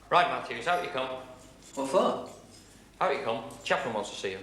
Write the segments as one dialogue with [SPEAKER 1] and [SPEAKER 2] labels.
[SPEAKER 1] Right, Matthews, out you come.
[SPEAKER 2] What for?
[SPEAKER 1] Out you come. Chaplain wants to see you.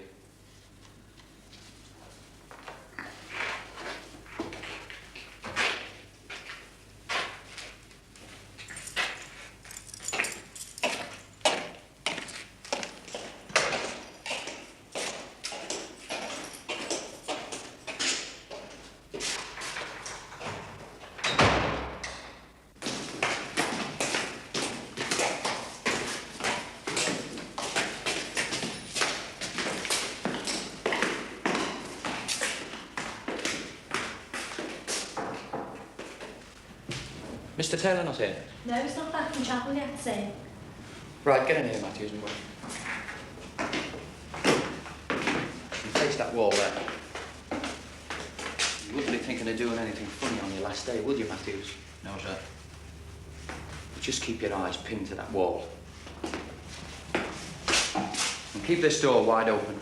[SPEAKER 1] Mr. Taylor not here?
[SPEAKER 3] No, he's not back from chapel yet, sir.
[SPEAKER 1] Right, get in here, Matthews, and wait. You face that wall there. You wouldn't be thinking of doing anything funny on your last day, would you, Matthews?
[SPEAKER 2] No, sir.
[SPEAKER 1] Just keep your eyes pinned to that wall. And keep this door wide open.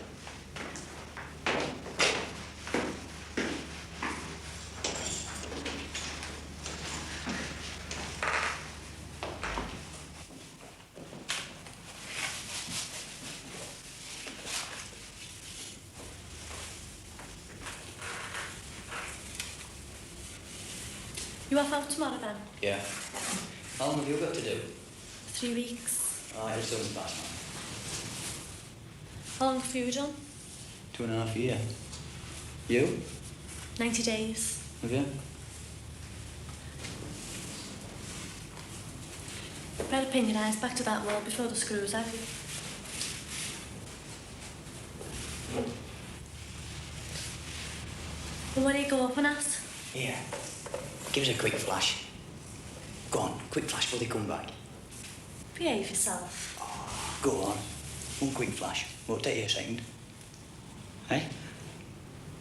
[SPEAKER 3] You off out tomorrow then?
[SPEAKER 2] Yeah. How long have you got to do?
[SPEAKER 3] 3 weeks.
[SPEAKER 2] Oh, it's soon past now.
[SPEAKER 3] How long have you done?
[SPEAKER 2] 2.5 years. You?
[SPEAKER 3] 90 days.
[SPEAKER 2] Have you?
[SPEAKER 3] Better pin your eyes back to that wall before the screws out. Well, what are you going at?
[SPEAKER 2] Yeah. Give us a quick flash. Go on, quick flash before they come back.
[SPEAKER 3] Behave yourself.
[SPEAKER 2] Oh, go on. One quick flash. Won't take you a second. Hey?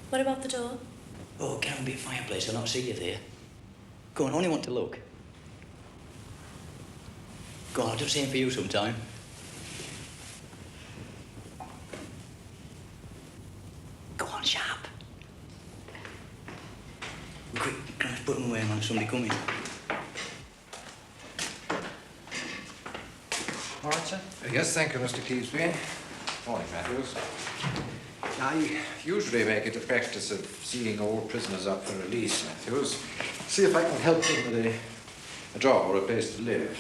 [SPEAKER 3] What about the door?
[SPEAKER 2] Oh, get on, be a fireplace. I'll not see you there. Go on, only want to look. Go on, I'll do the same for you sometime. Go on, sharp. Quick, can I put them away, man? Somebody coming.
[SPEAKER 1] All right, sir?
[SPEAKER 4] Yes, thank you, Mr. Cleesby. Morning, Matthews. I usually make it a practice of seeing all prisoners up for release, Matthews. See if I can help them with a job or a place to live.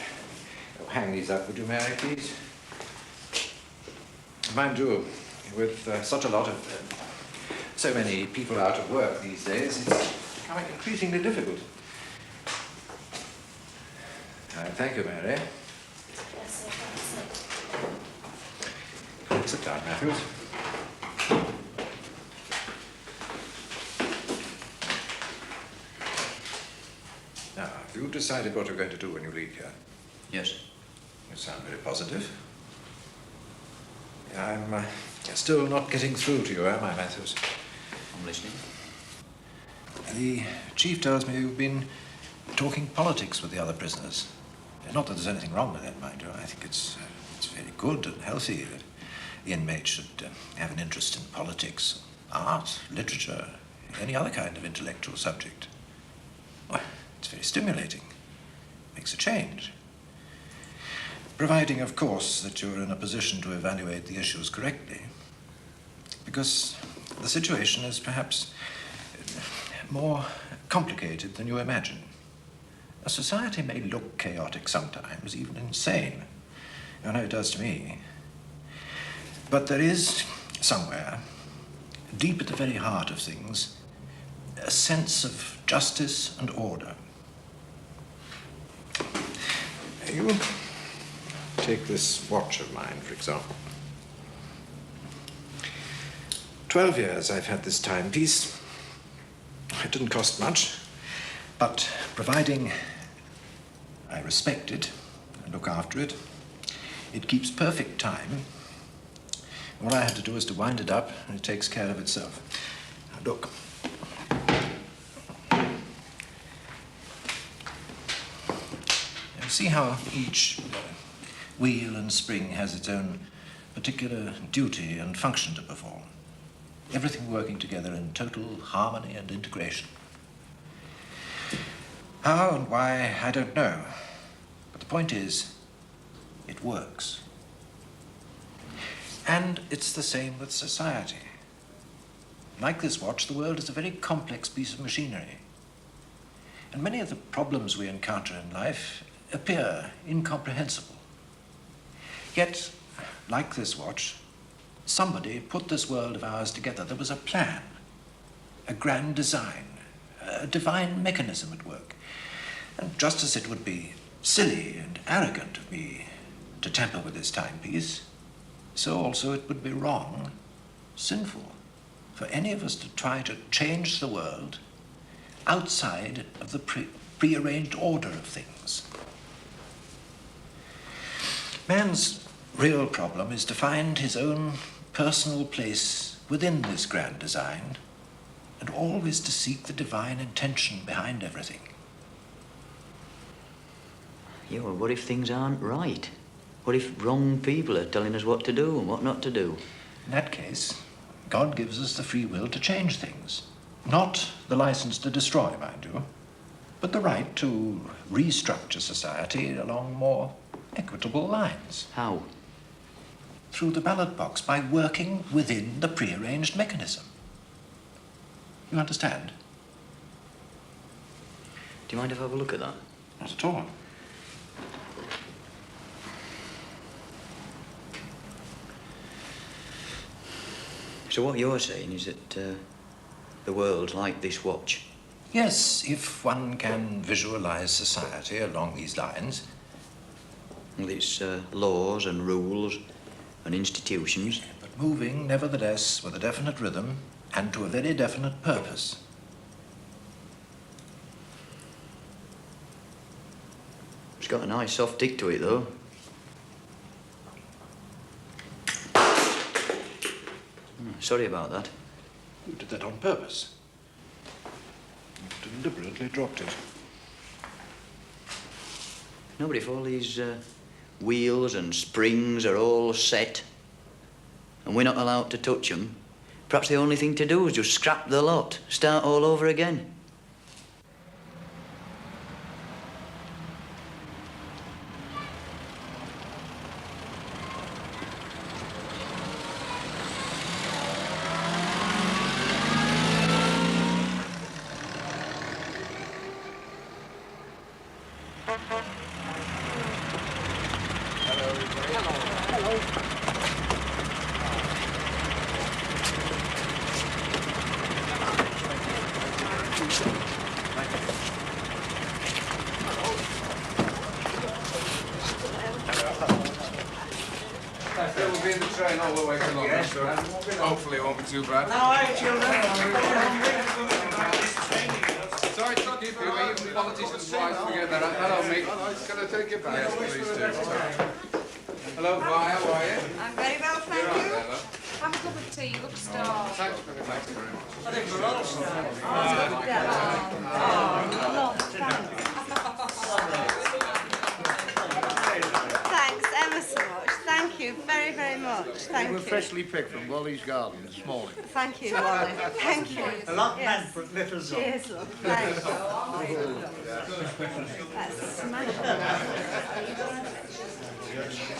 [SPEAKER 4] Oh, hang these up, would you, Mary, please? Mind you, with such a lot of... so many people out of work these days, it's becoming increasingly difficult. Thank you, Mary.
[SPEAKER 3] Yes, sir. Thanks, sir.
[SPEAKER 4] Sit down, Matthews. Now, have you decided what you're going to do when you leave here?
[SPEAKER 2] Yes.
[SPEAKER 4] You sound very positive. I'm still not getting through to you, am I, Matthews?
[SPEAKER 2] I'm listening.
[SPEAKER 4] The chief tells me you've been talking politics with the other prisoners. Not that there's anything wrong with that, mind you. I think it's very good and healthy that the inmates should have an interest in politics, art, literature, any other kind of intellectual subject. Well, it's very stimulating. Makes a change. Providing, of course, that you're in a position to evaluate the issues correctly. Because the situation is perhaps more complicated than you imagine. A society may look chaotic sometimes, even insane. I know it does to me. But there is somewhere, deep at the very heart of things, a sense of justice and order. You take this watch of mine, for example. 12 years I've had this timepiece. It didn't cost much, but providing I respect it and look after it, it keeps perfect time. All I have to do is to wind it up, and it takes care of itself. Now, look. You see how each wheel and spring has its own particular duty and function to perform. Everything working together in total harmony and integration. How and why, I don't know. But the point is, it works. And it's the same with society. Like this watch, the world is a very complex piece of machinery. And many of the problems we encounter in life appear incomprehensible. Yet, like this watch, somebody put this world of ours together. There was a plan, a grand design, a divine mechanism at work. And just as it would be silly and arrogant of me to tamper with this timepiece, so also it would be wrong, sinful, for any of us to try to change the world outside of the prearranged order of things. Man's real problem is to find his own personal place within this grand design, and always to seek the divine intention behind everything.
[SPEAKER 2] Yeah, well, what if things aren't right? What if wrong people are telling us what to do and what not to do?
[SPEAKER 4] In that case, God gives us the free will to change things. Not the license to destroy, mind you, but the right to restructure society along more equitable lines.
[SPEAKER 2] How?
[SPEAKER 4] Through the ballot box, by working within the prearranged mechanism. You understand?
[SPEAKER 2] Do you mind if I have a look at that?
[SPEAKER 4] Not at all.
[SPEAKER 2] So what you're saying is that the world's like this watch?
[SPEAKER 4] Yes, if one can visualize society along these lines.
[SPEAKER 2] With its laws and rules and institutions.
[SPEAKER 4] But moving, nevertheless, with a definite rhythm and to a very definite purpose.
[SPEAKER 2] It's got a nice soft tick to it, though. Sorry about that.
[SPEAKER 4] You did that on purpose. You deliberately dropped it.
[SPEAKER 2] No, but if all these wheels and springs are all set and we're not allowed to touch them, perhaps the only thing to do is just scrap the lot, start all over again.
[SPEAKER 5] We'll be in the train all the way to London, so hopefully it won't be too bad. Sorry to keep you, even politicians' wives forget that. Hello, mate. Can I take your bag? Yes, please do. Hello, Vi, how are you?
[SPEAKER 6] I'm very well, thank
[SPEAKER 5] You're right
[SPEAKER 6] you.
[SPEAKER 5] there, love.
[SPEAKER 6] Have a cup of tea, you look starved.
[SPEAKER 5] Thanks very much.
[SPEAKER 6] I think we're all Thanks ever so much. Thank you very, very much. Thank
[SPEAKER 7] They were
[SPEAKER 6] you.
[SPEAKER 7] freshly picked from Wally's garden this morning.
[SPEAKER 6] Thank you, Wally. Thank you.
[SPEAKER 8] A lot
[SPEAKER 6] Yes.
[SPEAKER 8] meant, but little's up.
[SPEAKER 6] Cheers, love. Thanks. That's smashing.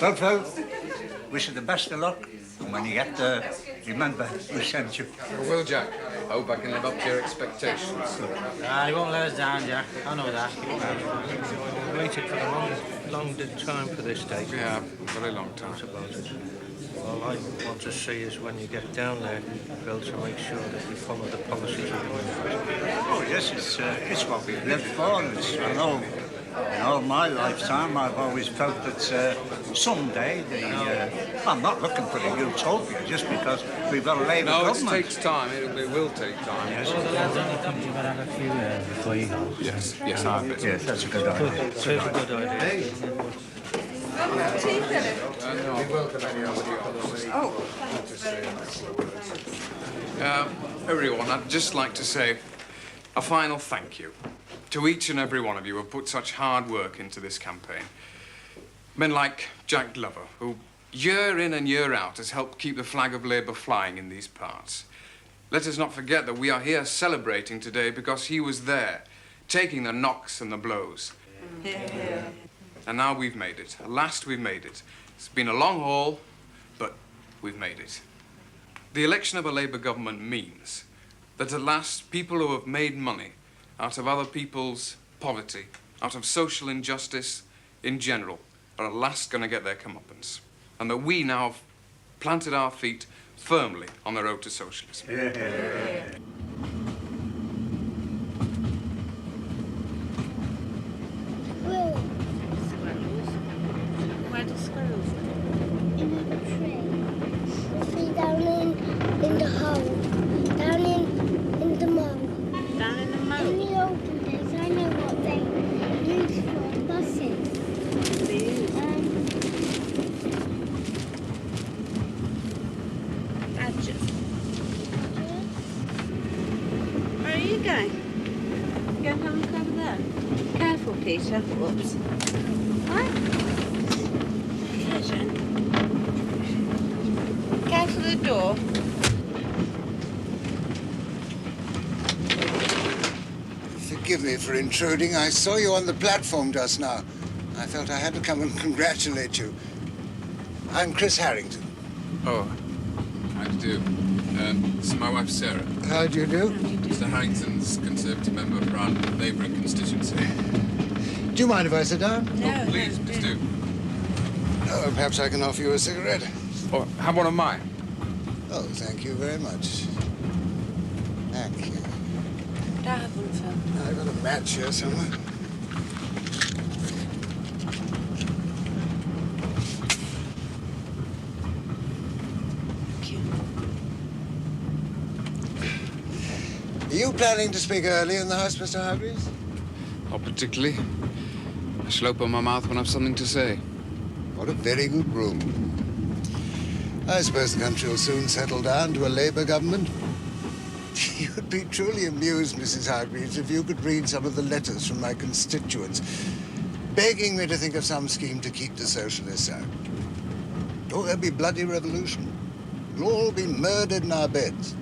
[SPEAKER 8] Well, Phil, wish you the best of luck. And when you get there, remember we sent you.
[SPEAKER 5] Well, Jack, I hope I can live up to your expectations.
[SPEAKER 9] He won't let us down, Jack. I know that. We waited for a long time for this day.
[SPEAKER 5] Yeah, a very long time.
[SPEAKER 9] That's about it. All I want to see is when you get down there, Bill, to make sure that you follow the policies of the university.
[SPEAKER 8] Oh, yes, it's what we've lived for. And I know in all my lifetime I've always felt that someday I'm not looking for a utopia just because we've got a Labour
[SPEAKER 5] No, it
[SPEAKER 8] government.
[SPEAKER 5] takes time. It will take time.
[SPEAKER 8] Yes,
[SPEAKER 9] Well, the lads only come to have a few before you go.
[SPEAKER 5] Yes, I bet.
[SPEAKER 8] yes, that's a good idea.
[SPEAKER 9] It's a good idea.
[SPEAKER 6] Tea, Philip.
[SPEAKER 5] No, we welcome any other
[SPEAKER 6] Oh, thanks very much. Thanks.
[SPEAKER 5] Everyone, I'd just like to say a final thank you to each and every one of you who have put such hard work into this campaign. Men like Jack Glover, who year in and year out has helped keep the flag of Labour flying in these parts. Let us not forget that we are here celebrating today because he was there, taking the knocks and the blows. And now we've made it. At last we've made it. It's been a long haul, but we've made it. The election of a Labour government means that at last people who have made money out of other people's poverty, out of social injustice in general, are at last going to get their comeuppance. And that we now have planted our feet firmly on the road to socialism.
[SPEAKER 6] Where do squirrels live? In a tree. See, down in the hole. Down in the mow.
[SPEAKER 10] Down in the moat?
[SPEAKER 6] In the olden days, I know what they used for buses.
[SPEAKER 10] They use badgers. Where are you going? Go and have a look over there. Careful, Peter. Whoops. What? Careful the door.
[SPEAKER 11] Forgive me for intruding. I saw you on the platform just now. I felt I had to come and congratulate you. I'm Chris Harrington.
[SPEAKER 5] Oh, how do you do? This is my wife, Sarah.
[SPEAKER 11] How do you do?
[SPEAKER 5] Mr. Harrington's Conservative member for our neighbouring constituency.
[SPEAKER 11] Do you mind if I sit down?
[SPEAKER 5] Oh, please do.
[SPEAKER 11] Oh, perhaps I can offer you a cigarette.
[SPEAKER 5] Or have one of mine.
[SPEAKER 11] Oh, thank you very much. Thank you.
[SPEAKER 10] I have one, Phil.
[SPEAKER 11] I've got a match here somewhere. Are you planning to speak early in the House, Mr. Hargreaves?
[SPEAKER 5] Not particularly. I shall open my mouth when I've something to say.
[SPEAKER 11] What a very good room. I suppose the country will soon settle down to a Labour government. You'd be truly amused, Mrs. Hargreaves, if you could read some of the letters from my constituents, begging me to think of some scheme to keep the socialists out. Oh, there'll be bloody revolution. We'll all be murdered in our beds.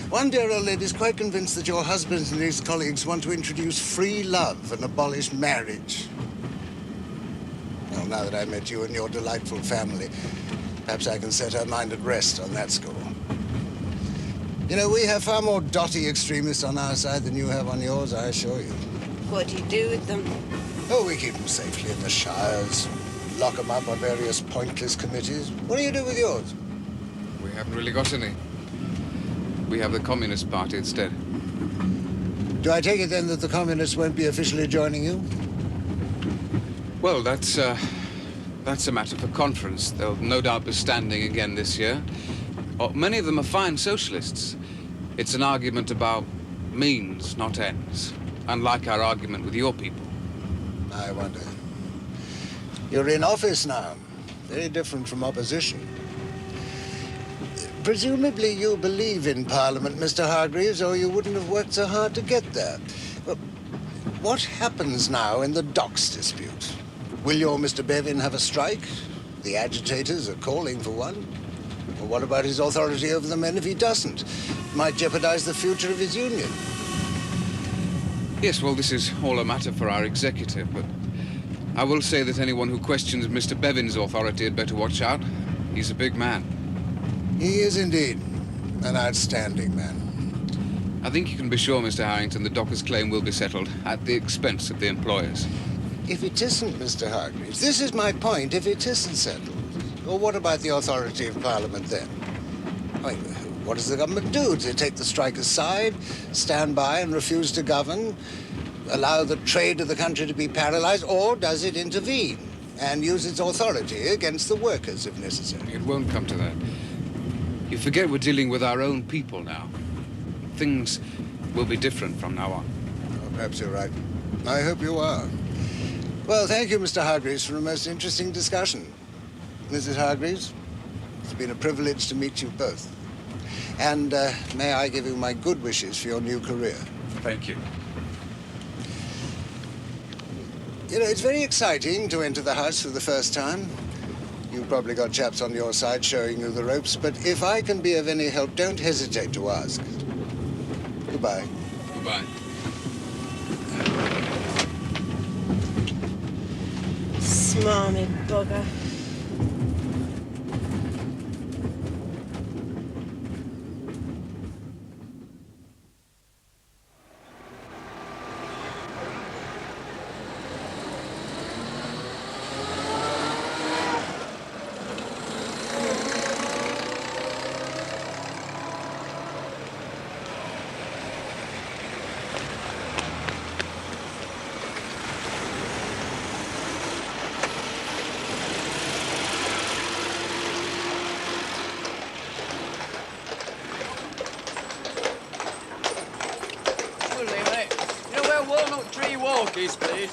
[SPEAKER 11] One dear old lady's quite convinced that your husband and his colleagues want to introduce free love and abolish marriage. Well, now that I've met you and your delightful family, perhaps I can set her mind at rest on that score. You know, we have far more dotty extremists on our side than you have on yours, I assure you.
[SPEAKER 10] What do you do with them?
[SPEAKER 11] Oh, we keep them safely in the shires, lock them up on various pointless committees. What do you do with yours?
[SPEAKER 5] We haven't really got any. We have the Communist Party instead.
[SPEAKER 11] Do I take it then that the communists won't be officially joining you?
[SPEAKER 5] Well, that's a matter for conference. They'll no doubt be standing again this year. Oh, many of them are fine socialists. It's an argument about means, not ends. Unlike our argument with your people.
[SPEAKER 11] I wonder. You're in office now. Very different from opposition. Presumably you believe in Parliament, Mr. Hargreaves, or you wouldn't have worked so hard to get there. Well, what happens now in the docks dispute? Will your Mr. Bevin have a strike? The agitators are calling for one. Or what about his authority over the men if he doesn't? It might jeopardize the future of his union.
[SPEAKER 5] Yes, well, this is all a matter for our executive, but I will say that anyone who questions Mr. Bevin's authority had better watch out. He's a big man.
[SPEAKER 11] He is indeed an outstanding man.
[SPEAKER 5] I think you can be sure, Mr. Harrington, the dockers' claim will be settled at the expense of the employers.
[SPEAKER 11] If it isn't, Mr. Hargreaves, this is my point, if it isn't settled, well, what about the authority of Parliament then? I mean, what does the government do? Does it take the strikers' side, stand by and refuse to govern, allow the trade of the country to be paralyzed, or does it intervene and use its authority against the workers if necessary?
[SPEAKER 5] It won't come to that. You forget we're dealing with our own people now. Things will be different from now on.
[SPEAKER 11] Oh, perhaps you're right. I hope you are. Well, thank you, Mr. Hargreaves, for a most interesting discussion. Mrs. Hargreaves, it's been a privilege to meet you both. And may I give you my good wishes for your new career.
[SPEAKER 5] Thank you.
[SPEAKER 11] You know, it's very exciting to enter the House for the first time. You've probably got chaps on your side showing you the ropes, but if I can be of any help, don't hesitate to ask. Goodbye.
[SPEAKER 5] Goodbye.
[SPEAKER 10] Smarmy bugger.
[SPEAKER 2] Walnut Tree Walk is, please.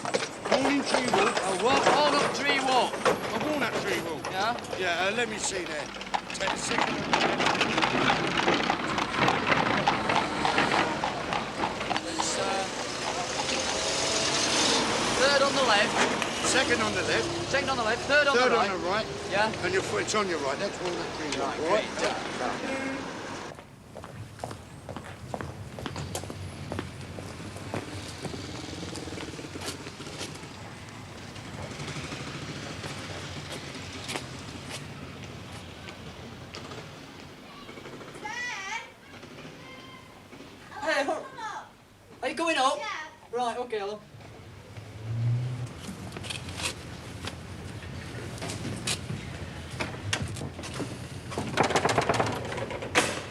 [SPEAKER 7] Walnut Tree Walk?
[SPEAKER 2] Walnut Tree Walk.
[SPEAKER 7] A Walnut Tree Walk?
[SPEAKER 2] Yeah?
[SPEAKER 7] Yeah, let me see there. Take a second.
[SPEAKER 2] There's, third on the left.
[SPEAKER 7] Second on the left.
[SPEAKER 2] Second on the left. Third on the right.
[SPEAKER 7] Third on the right.
[SPEAKER 2] Yeah?
[SPEAKER 7] And your foot's on your right. That's Walnut Tree Walk,
[SPEAKER 2] Right,
[SPEAKER 7] right?
[SPEAKER 2] Hey, are you going up? Yeah. Right, okay, love.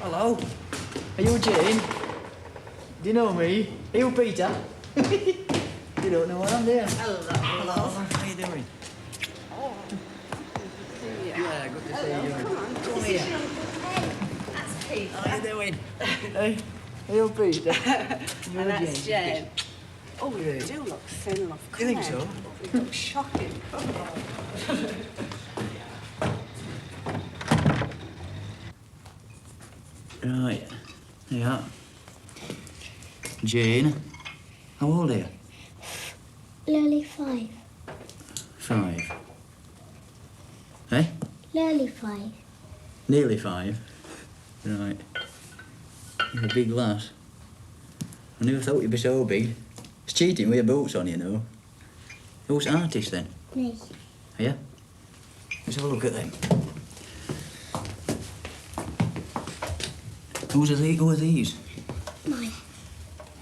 [SPEAKER 2] Hello. Are you Jane? Do you know me? Are you Peter? You don't know what I'm doing. Hello. Hello. How you doing?
[SPEAKER 10] Oh.
[SPEAKER 2] Yeah, good to see you.
[SPEAKER 10] Come
[SPEAKER 2] here.
[SPEAKER 10] That's Peter.
[SPEAKER 2] How you doing? Hey, are you Peter?
[SPEAKER 10] And that's Jane. Oh, you do look thin, love.
[SPEAKER 2] Do you think so?
[SPEAKER 10] You look shocking.
[SPEAKER 2] Right. Yeah. Jane, how old are you?
[SPEAKER 6] Nearly 5.
[SPEAKER 2] 5. Eh?
[SPEAKER 6] Nearly 5.
[SPEAKER 2] Nearly 5. Right. You're a big lass. I never thought you'd be so big. It's cheating with your boots on, you know. Who's the artist then?
[SPEAKER 6] Me.
[SPEAKER 2] Are you? Let's have a look at them. Who are these?
[SPEAKER 6] Mine.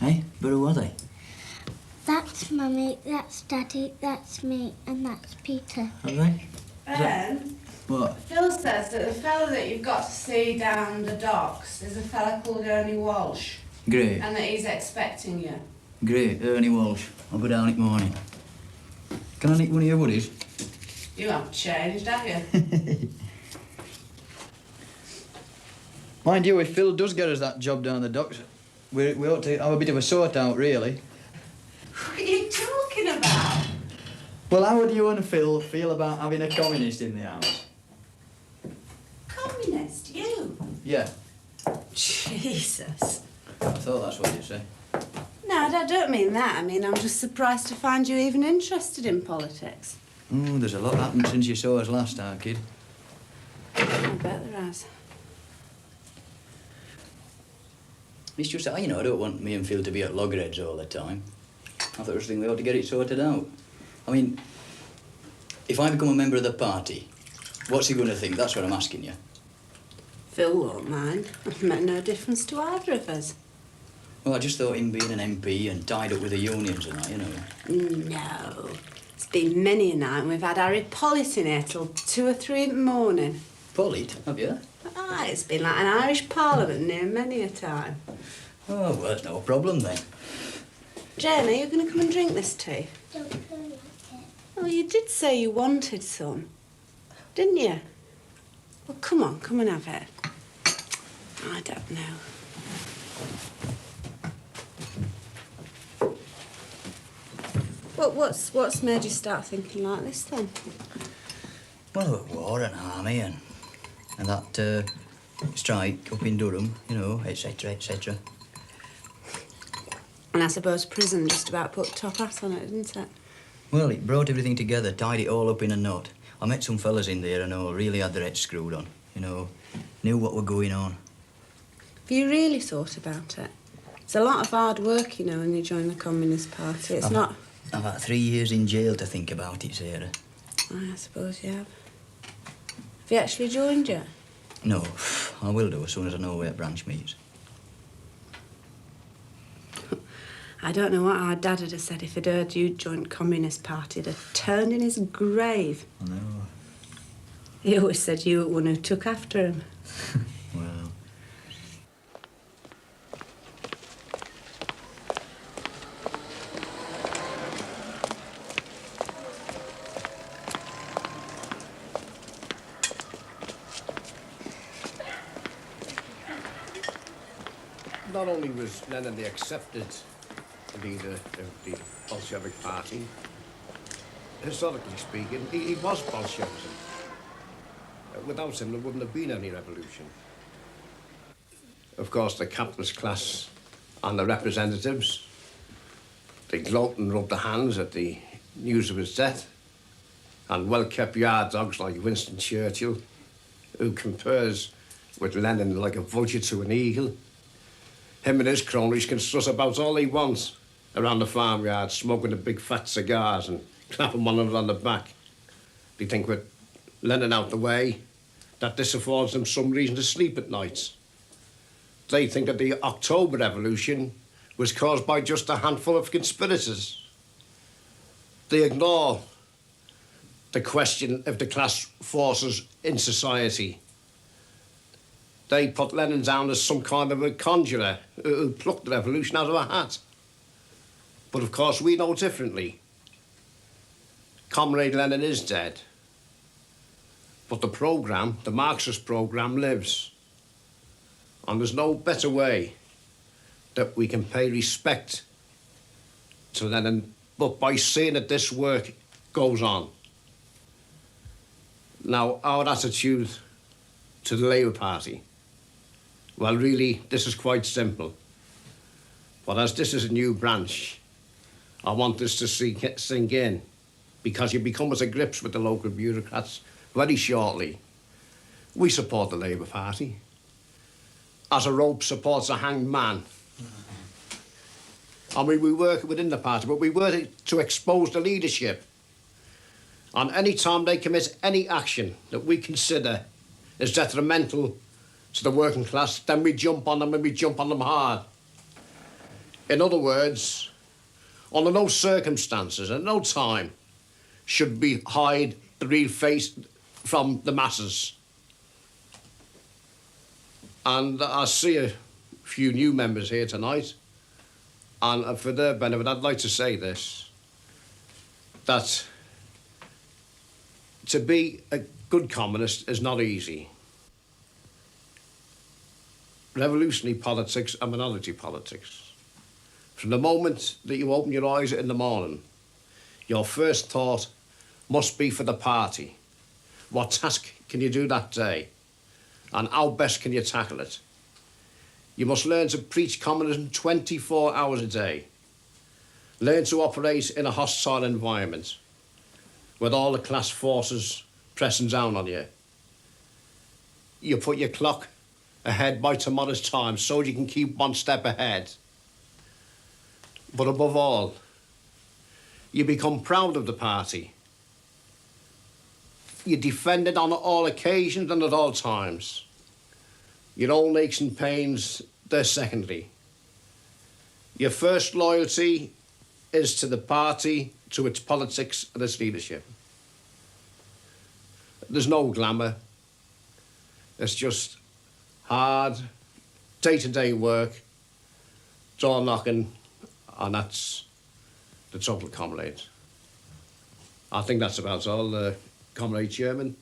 [SPEAKER 2] Eh? But who are they?
[SPEAKER 6] That's Mummy, that's Daddy, that's me, and that's Peter.
[SPEAKER 2] Are they?
[SPEAKER 10] Ben,
[SPEAKER 2] What?
[SPEAKER 10] Phil says that the fella that you've got to see down the docks is a fella called Ernie Walsh,
[SPEAKER 2] Great.
[SPEAKER 10] and that he's expecting you.
[SPEAKER 2] Great. Ernie Walsh. I'll go down in the morning. Can I nick one of your woodies?
[SPEAKER 10] You haven't changed, have you?
[SPEAKER 2] Mind you, if Phil does get us that job down the docks, we ought to have a bit of a sort out, really.
[SPEAKER 10] What are you talking about?
[SPEAKER 2] Well, how would you and Phil feel about having a communist in the house?
[SPEAKER 10] Communist, you?
[SPEAKER 2] Yeah,
[SPEAKER 10] Jesus.
[SPEAKER 2] I thought that's what you'd say.
[SPEAKER 10] No, I don't mean that. I mean, I'm just surprised to find you even interested in politics.
[SPEAKER 2] Oh, there's a lot happened since you saw us last, our kid.
[SPEAKER 10] I bet there has.
[SPEAKER 2] It's just, I don't want me and Phil to be at loggerheads all the time. I thought it was a thing we ought to get it sorted out. I mean, if I become a member of the party, what's he going to think? That's what I'm asking you.
[SPEAKER 10] Phil won't mind. It made no difference to either of us.
[SPEAKER 2] Well, I just thought him being an MP and tied up with the unions and that, you know.
[SPEAKER 10] No. It's been many a night and we've had Harry Pollitt in here till 2 or 3 in the morning.
[SPEAKER 2] Pollitt, have you?
[SPEAKER 10] Ah, it's been like an Irish parliament near many a time.
[SPEAKER 2] Oh, well, that's no problem then.
[SPEAKER 10] Jane, are you going to come and drink this tea?
[SPEAKER 6] Don't feel like it.
[SPEAKER 10] Oh, you did say you wanted some, didn't you? Well, come on, come and have it. I don't know. What's made you start thinking like this then?
[SPEAKER 2] Well, war and army and that strike up in Durham, you know, etc., etc.
[SPEAKER 10] And I suppose prison just about put top hat on it, didn't it?
[SPEAKER 2] Well, it brought everything together, tied it all up in a knot. I met some fellas in there and all really had their heads screwed on, you know, knew what were going on.
[SPEAKER 10] Have you really thought about it? It's a lot of hard work, you know, when you join the Communist Party. It's not...
[SPEAKER 2] I've had 3 years in jail to think about it, Sarah.
[SPEAKER 10] I suppose you have. Have you actually joined yet?
[SPEAKER 2] No, I will do as soon as I know where branch meets.
[SPEAKER 10] I don't know what our dad would have said if he'd heard you'd joined Communist Party. He'd have turned in his grave.
[SPEAKER 2] I know.
[SPEAKER 10] He always said you were the one who took after him.
[SPEAKER 2] Well,
[SPEAKER 7] Not only was Lenin the accepted leader of the Bolshevik Party, historically speaking, he was Bolshevism. Without him, there wouldn't have been any revolution. Of course, the capitalist class and the representatives, they gloat and rub their hands at the news of his death, and well-kept yard dogs like Winston Churchill, who compares with Lenin like a vulture to an eagle. Him and his cronies can strut about all they want around the farmyard, smoking the big fat cigars and clapping one another on the back. They think with Lenin out the way, that this affords them some reason to sleep at night. They think that the October Revolution was caused by just a handful of conspirators. They ignore the question of the class forces in society. They put Lenin down as some kind of a conjurer who plucked the revolution out of a hat. But of course, we know differently. Comrade Lenin is dead. But the programme, the Marxist programme, lives. And there's no better way that we can pay respect to Lenin but by seeing that this work goes on. Now, our attitude to the Labour Party, well, really, this is quite simple. But as this is a new branch, I want this to sink in, because you become at grips with the local bureaucrats very shortly. We support the Labour Party, as a rope supports a hanged man. I mean, we work within the party, but we work to expose the leadership. And any time they commit any action that we consider is detrimental to the working class, then we jump on them, and we jump on them hard. In other words, under no circumstances and no time should we hide the real face from the masses. And I see a few new members here tonight, and for their benefit, I'd like to say this, that to be a good communist is not easy. Revolutionary politics and minority politics. From the moment that you open your eyes in the morning, your first thought must be for the party. What task can you do that day? And how best can you tackle it? You must learn to preach communism 24 hours a day. Learn to operate in a hostile environment with all the class forces pressing down on you. You put your clock ahead by tomorrow's time so you can keep one step ahead. But above all, you become proud of the party. You defend it on all occasions and at all times. Your own aches and pains, they're secondary. Your first loyalty is to the party, to its politics and its leadership. There's no glamour. It's just hard, day-to-day work, door knocking, and that's the total comrade. I think that's about all, Comrade Chairman.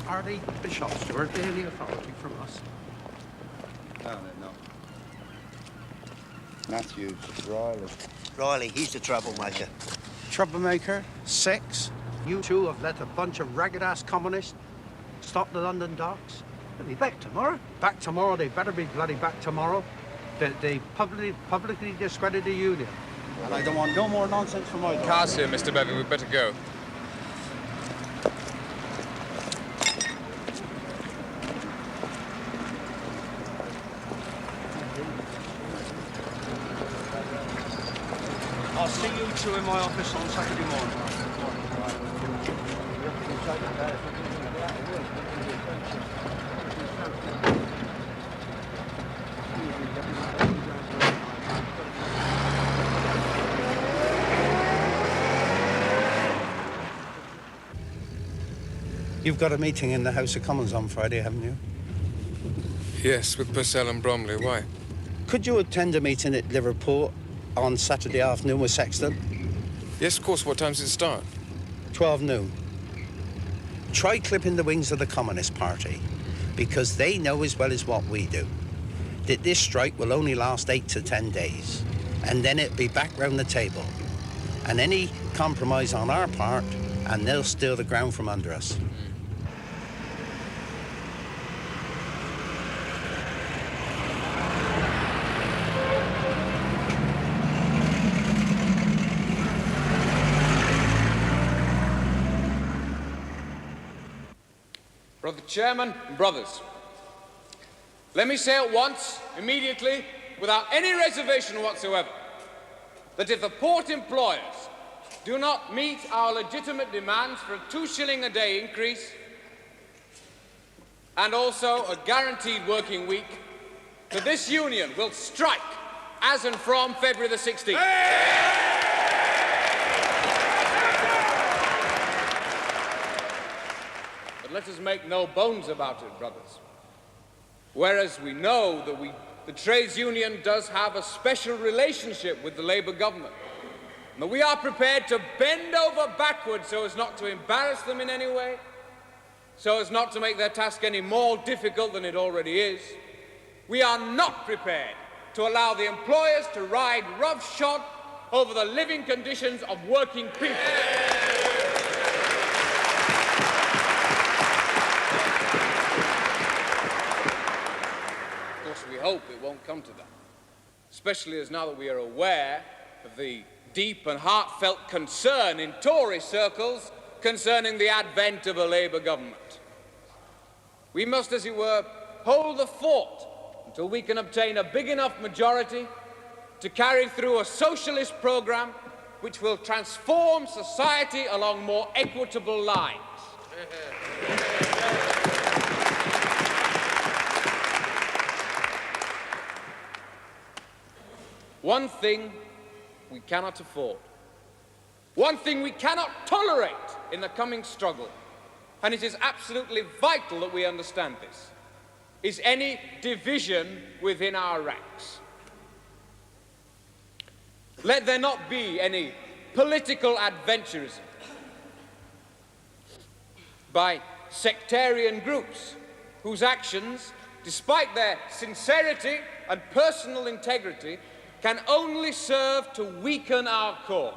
[SPEAKER 7] Are they bishops? Are they the authority from us?
[SPEAKER 11] No, they're not. Matthews, Riley.
[SPEAKER 12] Riley, he's the troublemaker.
[SPEAKER 7] Troublemaker? Sex? You two have let a bunch of ragged-ass communists stop the London docks? They'll be back tomorrow. Back tomorrow? They better be bloody back tomorrow.
[SPEAKER 9] that they publicly discredit the union. And I don't want no more nonsense from my...
[SPEAKER 5] Car's here, Mr. Bevy. We'd better go.
[SPEAKER 9] I'll see you two in my office on Saturday morning. You've got a meeting in the House of Commons on Friday, haven't you?
[SPEAKER 5] Yes, with Purcell and Bromley. Why?
[SPEAKER 9] Could you attend a meeting at Liverpool on Saturday afternoon with Sexton?
[SPEAKER 5] Yes, of course. What time does it start?
[SPEAKER 9] 12 noon. Try clipping the wings of the Communist Party, because they know as well as what we do that this strike will only last 8 to 10 days, and then it'll be back round the table. And any compromise on our part, and they'll steal the ground from under us.
[SPEAKER 5] Brother Chairman and brothers, let me say at once, immediately, without any reservation whatsoever, that if the port employers do not meet our legitimate demands for a 2 shilling a day increase and also a guaranteed working week, that this union will strike as and from February the 16th. But let us make no bones about it, brothers. Whereas we know that the trades union does have a special relationship with the Labour government, and that we are prepared to bend over backwards so as not to embarrass them in any way, so as not to make their task any more difficult than it already is, we are not prepared to allow the employers to ride roughshod over the living conditions of working people. Of course, we hope it won't come to that, especially as now that we are aware of the deep and heartfelt concern in Tory circles concerning the advent of a Labour government. We must, as it were, hold the fort until we can obtain a big enough majority to carry through a socialist programme which will transform society along more equitable lines. One thing we cannot afford, one thing we cannot tolerate in the coming struggle, and it is absolutely vital that we understand this, is any division within our ranks. Let there not be any political adventurism by sectarian groups whose actions, despite their sincerity and personal integrity, can only serve to weaken our cause.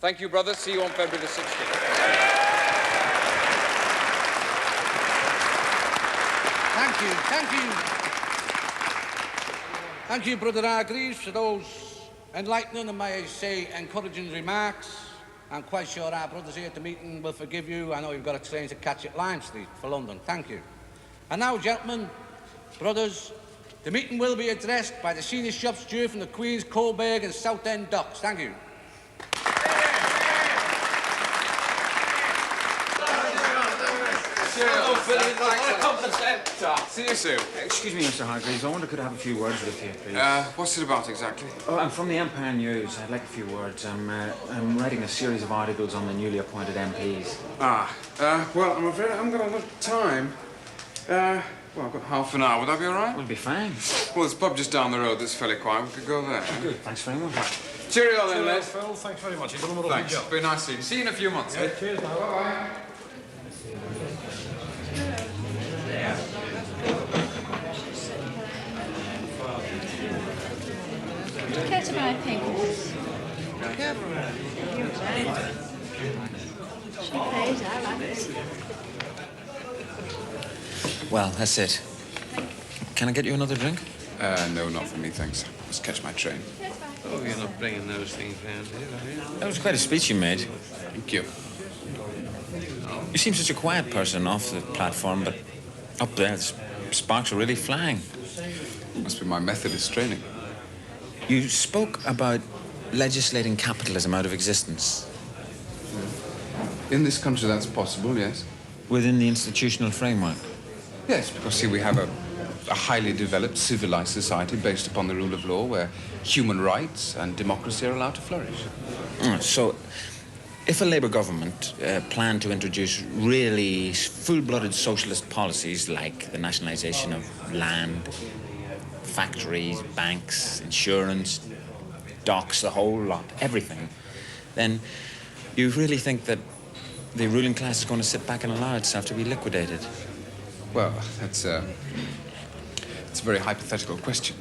[SPEAKER 5] Thank you, brothers. See you on February the 16th.
[SPEAKER 7] Thank you, thank you. Thank you, Brother Hargreaves, for those enlightening and, may I say, encouraging remarks. I'm quite sure our brothers here at the meeting will forgive you. I know you've got a train to catch at Lime Street for London. Thank you. And now, gentlemen, brothers, the meeting will be addressed by the senior shop steward from the Queen's, Coburg and Southend Docks. Thank you.
[SPEAKER 5] See you soon.
[SPEAKER 1] Excuse me, Mr. Hargreaves. I wonder could I have a few words with you, please?
[SPEAKER 5] What's it about exactly?
[SPEAKER 1] Oh, I'm from the Empire News. I'd like a few words. I'm writing a series of articles on the newly appointed MPs.
[SPEAKER 5] Well, I'm afraid I haven't got a lot of time. Well, I've got half an hour. Would that be all right?
[SPEAKER 1] We'll be fine.
[SPEAKER 5] Well, there's a pub just down the road that's fairly quiet. We could go there.
[SPEAKER 1] Good. Thanks very much.
[SPEAKER 5] Cheerio then, Les.
[SPEAKER 13] Phil, thanks very much. You've done a lovely
[SPEAKER 5] Thanks.
[SPEAKER 13] job.
[SPEAKER 5] Very nice seeing you. See you in a few months.
[SPEAKER 13] Yeah, cheers now.
[SPEAKER 5] Bye-bye.
[SPEAKER 3] Would you care to buy pink? She pays, I like this.
[SPEAKER 1] Well, that's it. Can I get you another drink?
[SPEAKER 5] No, not for me, thanks. Just catch my train.
[SPEAKER 7] Oh, you're not bringing those things round here, are you?
[SPEAKER 1] That was quite a speech you made.
[SPEAKER 5] Thank you.
[SPEAKER 1] You seem such a quiet person off the platform, but up there, the sparks are really flying.
[SPEAKER 5] Must be my Methodist training.
[SPEAKER 1] You spoke about legislating capitalism out of existence.
[SPEAKER 5] In this country, that's possible, yes.
[SPEAKER 1] Within the institutional framework.
[SPEAKER 5] Yes, because, see, we have a highly developed, civilized society based upon the rule of law where human rights and democracy are allowed to flourish.
[SPEAKER 1] So, if a Labour government planned to introduce really full-blooded socialist policies like the nationalisation of land, factories, banks, insurance, docks, the whole lot, everything, then you really think that the ruling class is going to sit back and allow itself to be liquidated?
[SPEAKER 5] Well, it's a very hypothetical question.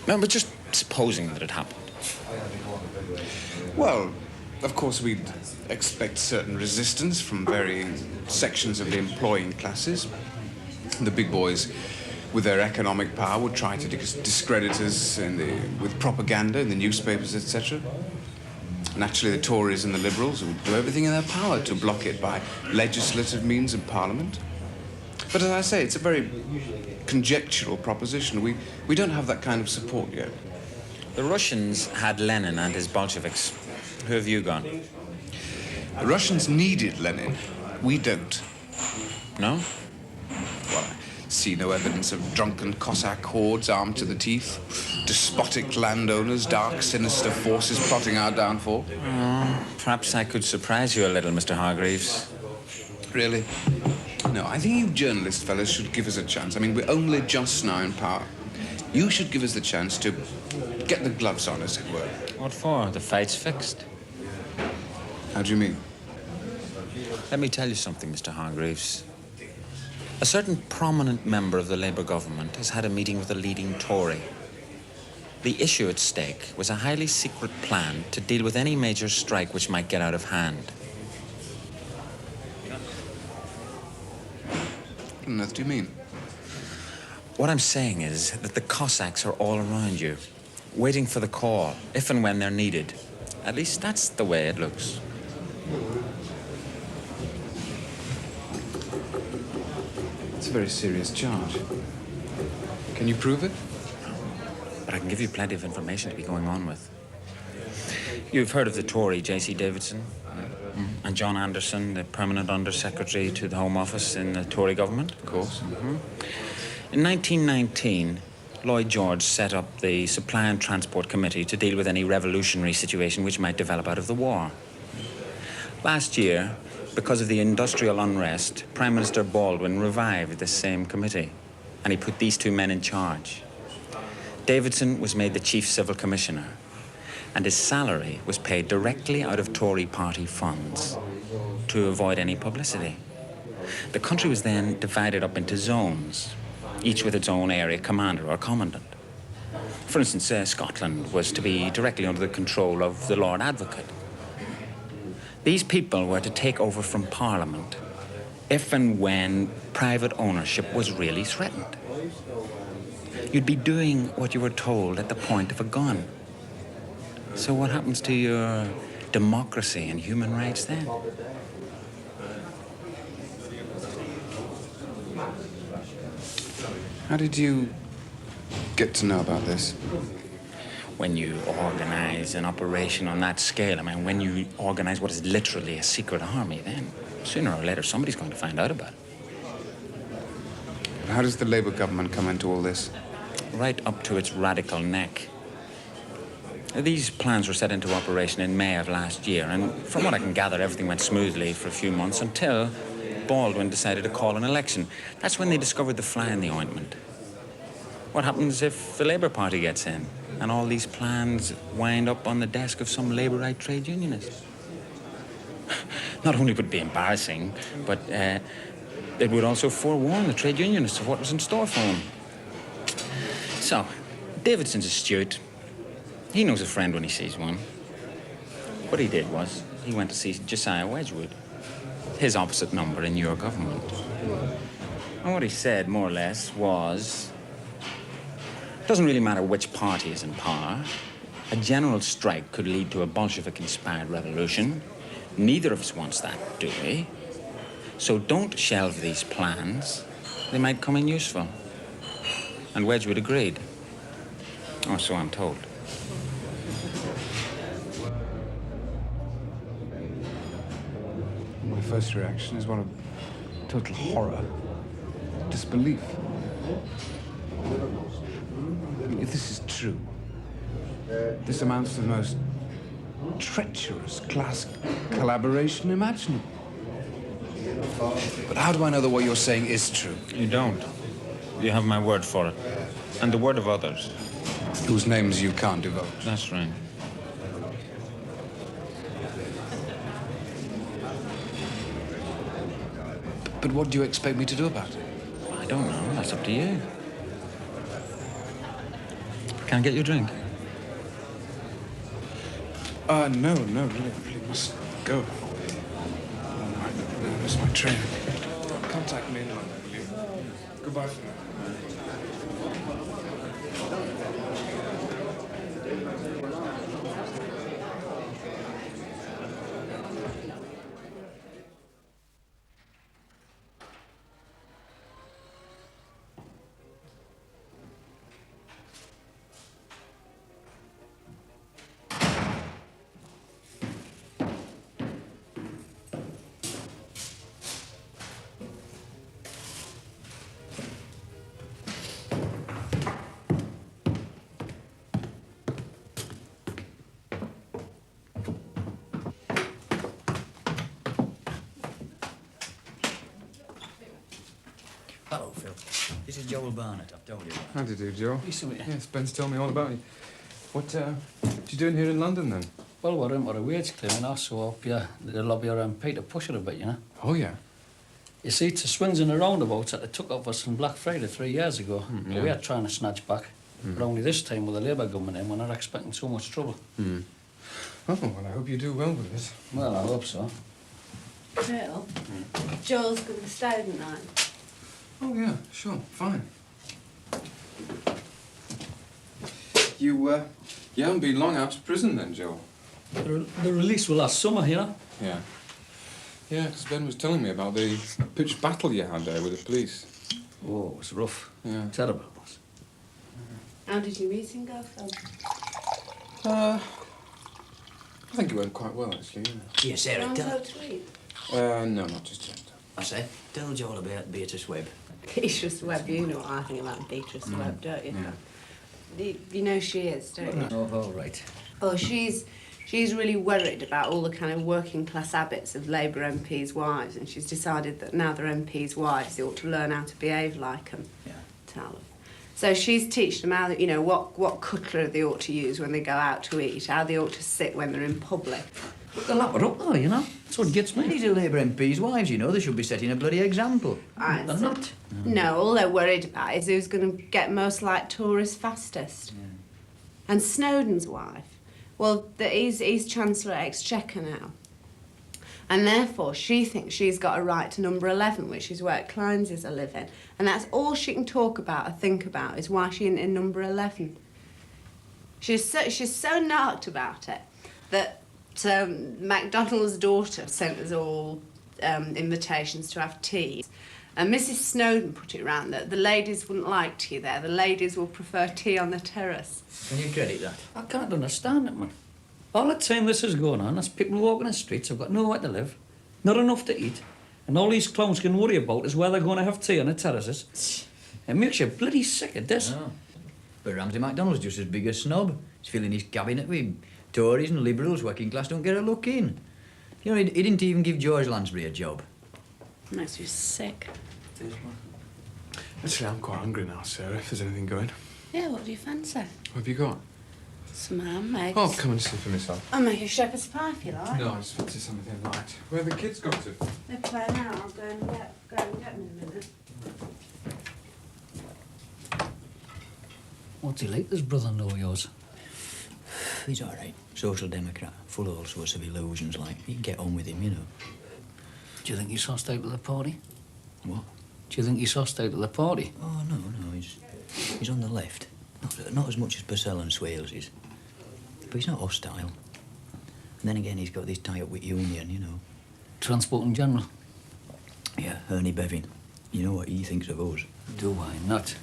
[SPEAKER 1] No, but just supposing that it happened.
[SPEAKER 5] Well, of course, we'd expect certain resistance from varying sections of the employing classes. The big boys, with their economic power, would try to discredit us with propaganda in the newspapers, etc. Naturally, the Tories and the Liberals would do everything in their power to block it by legislative means in Parliament. But as I say, it's a very conjectural proposition. We don't have that kind of support yet.
[SPEAKER 1] The Russians had Lenin and his Bolsheviks. Who have you got?
[SPEAKER 5] The Russians needed Lenin. We don't.
[SPEAKER 1] No?
[SPEAKER 5] Well, I see no evidence of drunken Cossack hordes armed to the teeth, despotic landowners, dark, sinister forces plotting our downfall.
[SPEAKER 1] Oh, perhaps I could surprise you a little, Mr. Hargreaves.
[SPEAKER 5] Really? No, I think you journalist fellas should give us a chance. I mean, we're only just now in power. You should give us the chance to get the gloves on, as it were.
[SPEAKER 1] What for? The fight's fixed.
[SPEAKER 5] How do you mean?
[SPEAKER 1] Let me tell you something, Mr. Hargreaves. A certain prominent member of the Labour government has had a meeting with a leading Tory. The issue at stake was a highly secret plan to deal with any major strike which might get out of hand.
[SPEAKER 5] What on earth do you mean?
[SPEAKER 1] What I'm saying is that the Cossacks are all around you, waiting for the call, if and when they're needed. At least that's the way it looks.
[SPEAKER 5] It's a very serious charge. Can you prove it?
[SPEAKER 1] But I can give you plenty of information to be going on with. You've heard of the Tory J.C. Davidson? And John Anderson, the permanent Under-Secretary to the Home Office in the Tory government?
[SPEAKER 5] Of course.
[SPEAKER 1] In 1919, Lloyd George set up the Supply and Transport Committee to deal with any revolutionary situation which might develop out of the war. Last year, because of the industrial unrest, Prime Minister Baldwin revived the same committee, and he put these two men in charge. Davidson was made the Chief Civil Commissioner, and his salary was paid directly out of Tory party funds to avoid any publicity. The country was then divided up into zones, each with its own area commander or commandant. For instance, Scotland was to be directly under the control of the Lord Advocate. These people were to take over from Parliament if and when private ownership was really threatened. You'd be doing what you were told at the point of a gun. So what happens to your democracy and human rights then?
[SPEAKER 5] How did you get to know about this?
[SPEAKER 1] When you organize an operation on that scale, I mean, when you organize what is literally a secret army, then sooner or later somebody's going to find out about it.
[SPEAKER 5] How does the Labour government come into all this?
[SPEAKER 1] Right up to its radical neck. These plans were set into operation in May of last year, and from what I can gather, everything went smoothly for a few months until Baldwin decided to call an election. That's when they discovered the fly in the ointment. What happens if the Labour Party gets in and all these plans wind up on the desk of some Labourite trade unionist? Not only would it be embarrassing, but it would also forewarn the trade unionists of what was in store for them. So, Davidson's astute. He knows a friend when he sees one. What he did was, he went to see Josiah Wedgwood, his opposite number in your government. And what he said, more or less, was, Doesn't really matter which party is in power. A general strike could lead to a Bolshevik-inspired revolution. Neither of us wants that, do we? So don't shelve these plans. They might come in useful. And Wedgwood agreed. Or so I'm told.
[SPEAKER 5] My first reaction is one of total horror, disbelief. I mean, if this is true, this amounts to the most treacherous class collaboration imaginable. But how do I know that what you're saying is true?
[SPEAKER 1] You don't. You have my word for it. And the word of others.
[SPEAKER 5] Whose names you can't divulge.
[SPEAKER 1] That's right.
[SPEAKER 5] But what do you expect me to do about it?
[SPEAKER 1] I don't know. That's up to you. Can I get you a drink?
[SPEAKER 5] No, really must go. All right, I missed my train. Contact me in London, will you? Goodbye for now.
[SPEAKER 2] Hello, Phil. This is Joel Barnett, I've told you about.
[SPEAKER 5] How do you do, Joe?
[SPEAKER 13] Recently.
[SPEAKER 5] Yes, Ben's told me all about you. What you doing here in London, then?
[SPEAKER 13] Well, we're in for a wage claim, you know, so I hope the lobby or MP to push it a bit, you know.
[SPEAKER 5] Oh, yeah.
[SPEAKER 13] You see, it's the swings and the roundabouts that they took off us on Black Friday 3 years ago.
[SPEAKER 5] yeah.
[SPEAKER 13] We are trying to snatch back. But only this time with the Labour government in, we're not expecting so much trouble.
[SPEAKER 5] Oh, well, I hope you do well with this.
[SPEAKER 13] Well, I hope so.
[SPEAKER 10] Phil, Joel's going to stay tonight.
[SPEAKER 5] Oh, yeah, sure, fine. You haven't been long out of prison then, Joe?
[SPEAKER 13] The release will last summer, you know.
[SPEAKER 5] Yeah. Yeah, because Ben was telling me about the pitched battle you had there with the police.
[SPEAKER 13] Oh, it was rough.
[SPEAKER 5] Yeah.
[SPEAKER 13] Terrible it was.
[SPEAKER 10] How did your meeting go, Phil?
[SPEAKER 5] I think it went quite well, actually, yeah.
[SPEAKER 2] Here, Sarah,
[SPEAKER 10] Round
[SPEAKER 2] tell...
[SPEAKER 10] out to read?
[SPEAKER 5] No, not just yet.
[SPEAKER 2] I say, tell Joel about Beatrice Webb.
[SPEAKER 10] Beatrice Webb, you know what I think about Beatrice Webb, don't you?
[SPEAKER 5] Yeah.
[SPEAKER 10] You know she is, don't you?
[SPEAKER 13] Oh, all right.
[SPEAKER 10] Oh, she's really worried about all the kind of working class habits of Labour MPs' wives, and she's decided that now they're MPs' wives, they ought to learn how to behave like them.
[SPEAKER 2] Yeah.
[SPEAKER 10] Tell them. So she's teaching them how, you know, what cutlery they ought to use when they go out to eat, how they ought to sit when they're in public.
[SPEAKER 13] But they'll lap it up, though, you know. That's what gets me.
[SPEAKER 2] These are Labour MPs' wives, you know. They should be setting a bloody example.
[SPEAKER 10] Right,
[SPEAKER 13] They're
[SPEAKER 10] so-
[SPEAKER 13] not.
[SPEAKER 10] No, all they're worried about is who's going to get most like tourists fastest. And Snowden's wife, well, he's Chancellor at Exchequer now. And therefore, she thinks she's got a right to number 11, which is where Klein's is a living. And that's all she can talk about or think about is why she isn't in number 11. She's so knocked about it that MacDonald's daughter sent us all invitations to have tea. And Mrs. Snowden put it round that the ladies wouldn't like tea there. The ladies will prefer tea on the terrace.
[SPEAKER 2] Can you credit that?
[SPEAKER 13] I can't understand it, man. All the time this is going on, there's people walking the streets who've got nowhere to live, not enough to eat, and all these clowns can worry about is where they're going to have tea on the terraces. It makes you bloody sick of this.
[SPEAKER 2] Oh. But Ramsay MacDonald's just as big a snob. He's filling his cabinet with Tories and Liberals. Working class don't get a look in. You know, he didn't even give George Lansbury a job.
[SPEAKER 10] Makes you sick.
[SPEAKER 5] Actually, I'm quite hungry now, Sarah, if there's anything going.
[SPEAKER 10] Yeah, what do you fancy?
[SPEAKER 5] What have you got?
[SPEAKER 10] Some ham, eggs.
[SPEAKER 5] I'll come and see for myself.
[SPEAKER 10] I'll make you shepherd's pie if you like.
[SPEAKER 5] No, I just fancy something light. Where have the kids got to?
[SPEAKER 10] They're playing out. I'll go and get them in a minute.
[SPEAKER 13] What's he like, this brother-in-law of yours?
[SPEAKER 2] He's all right. Social Democrat, full of all sorts of illusions, like. You can get on with him, you know.
[SPEAKER 13] Do you think he's hostile to the party?
[SPEAKER 2] What?
[SPEAKER 13] Do you think he's hostile to the party?
[SPEAKER 2] Oh, no, he's on the left. Not
[SPEAKER 14] Not as much as Purcell and Swales is. But he's not hostile. And then again, he's got this tie-up with Union, you know.
[SPEAKER 13] Transport in general.
[SPEAKER 14] Yeah, Ernie Bevin. You know what he thinks of us.
[SPEAKER 13] Do I not?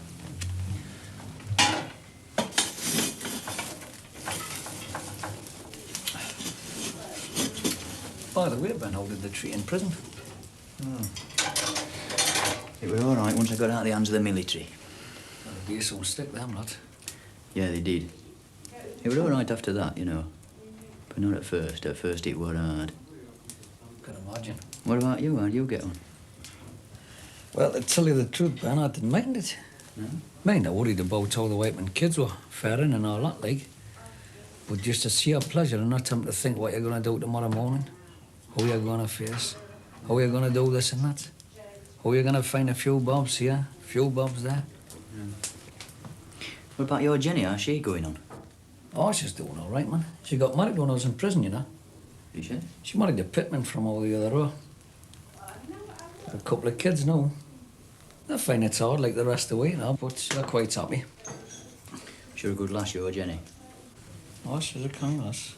[SPEAKER 13] By the way, Ben, how did the treat in prison?
[SPEAKER 14] It were all right once I got out of the hands of the military.
[SPEAKER 13] Be some stick, them lot.
[SPEAKER 14] Yeah, they did. It were all right after that, you know. But not at first. At first it were hard.
[SPEAKER 13] Can imagine.
[SPEAKER 14] What about you? How'd you get on?
[SPEAKER 13] Well, to tell you the truth, Ben, I didn't mind it.
[SPEAKER 14] No?
[SPEAKER 13] Mind I worried about how the Whiteman kids were faring and all that, like. But just to see your pleasure and not having to think what you're going to do tomorrow morning, who you're going to face, how you're going to do this and that, how you're going to find a few bobs here, a few bobs there.
[SPEAKER 14] What about your Jenny? How's she going on?
[SPEAKER 13] Oh, she's doing all right, man. She got married when I was in prison, you know.
[SPEAKER 14] Is she?
[SPEAKER 13] She married a pitman from over the other row. Got a couple of kids now. They find it's hard like the rest of the way, you know, but they're quite happy.
[SPEAKER 14] Sure a good lass, your Jenny.
[SPEAKER 13] Oh, she's a kind lass.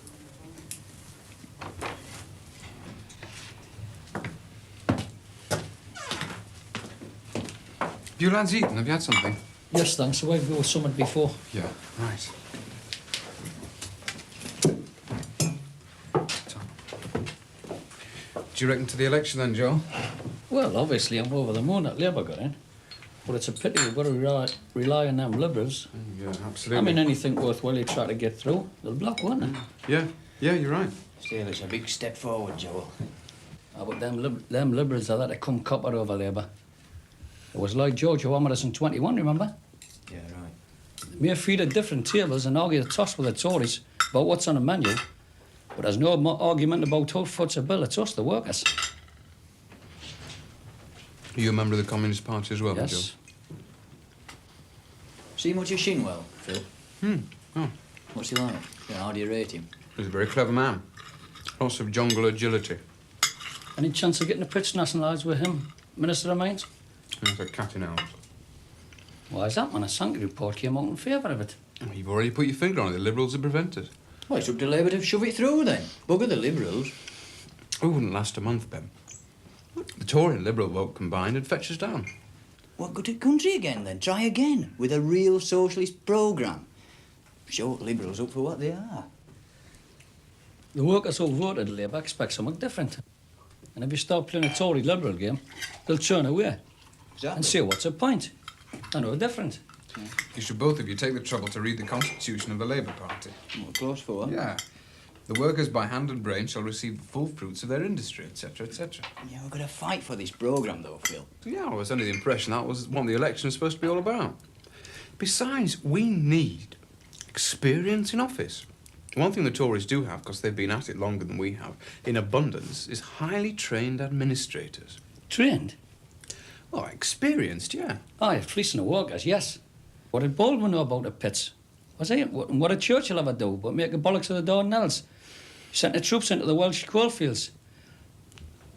[SPEAKER 5] Have you lads eaten? Have you had something?
[SPEAKER 13] Yes, thanks. So I've got something before.
[SPEAKER 5] Yeah, right. Do you reckon to the election then, Joel?
[SPEAKER 13] Well, obviously, I'm over the moon that Labour got in. But it's a pity we've got to rely on them Liberals.
[SPEAKER 5] Yeah, absolutely.
[SPEAKER 13] I mean, anything worthwhile you try to get through, they'll block, won't they?
[SPEAKER 5] Yeah, you're right.
[SPEAKER 14] Still, it's a big step forward, Joel.
[SPEAKER 13] Ah, but them Liberals are that to come copper over Labour. It was Lloyd George who hammered us in 21, remember?
[SPEAKER 14] Yeah, right.
[SPEAKER 13] May feed at different tables and argue the toss with the Tories about what's on the menu. But there's no argument about who foots a bill. It's us, the workers.
[SPEAKER 5] Are you a member of the Communist Party as well,
[SPEAKER 13] Yes.
[SPEAKER 5] Joel?
[SPEAKER 14] See much of Shinwell, Phil?
[SPEAKER 5] Oh,
[SPEAKER 14] What's he like? Yeah, how do you rate him?
[SPEAKER 5] he's a very clever man. Lots of jungle agility.
[SPEAKER 13] Any chance of getting the pitch nationalised with him, Minister of Mines?
[SPEAKER 5] He's a cat in arms.
[SPEAKER 13] Why is that, man? A Sankey report came out in favour of it.
[SPEAKER 5] You've already put your finger on it. The Liberals have prevented.
[SPEAKER 14] Well, it's up to Labour to shove it through, then. Bugger the Liberals.
[SPEAKER 5] It wouldn't last a month, Ben. The Tory and Liberal vote combined would fetch us down.
[SPEAKER 14] Well, go to country again, then. Try again, with a real socialist programme. Show Liberals up for what they are.
[SPEAKER 13] The workers who voted Labour expect something different. And if you start playing a Tory Liberal game, they'll turn away.
[SPEAKER 14] Exactly.
[SPEAKER 13] And say, what's the point? I know different.
[SPEAKER 5] You should both of you take the trouble to read the Constitution of the Labour Party.
[SPEAKER 14] What, close for?
[SPEAKER 5] Yeah. The workers by hand and brain shall receive the full fruits of their industry, etc., etc.
[SPEAKER 14] Yeah, we're going to fight for this programme, though, Phil.
[SPEAKER 5] Yeah, I was under the impression that was what the election was supposed to be all about. Besides, we need experience in office. One thing the Tories do have, because they've been at it longer than we have, in abundance, is highly trained administrators.
[SPEAKER 13] Trained?
[SPEAKER 5] Oh, experienced, yeah.
[SPEAKER 13] Aye, fleecing the workers, yes. What did Baldwin know about the pits? What did Churchill ever do but make a bollocks of the Dardanelles? Sent the troops into the Welsh coalfields.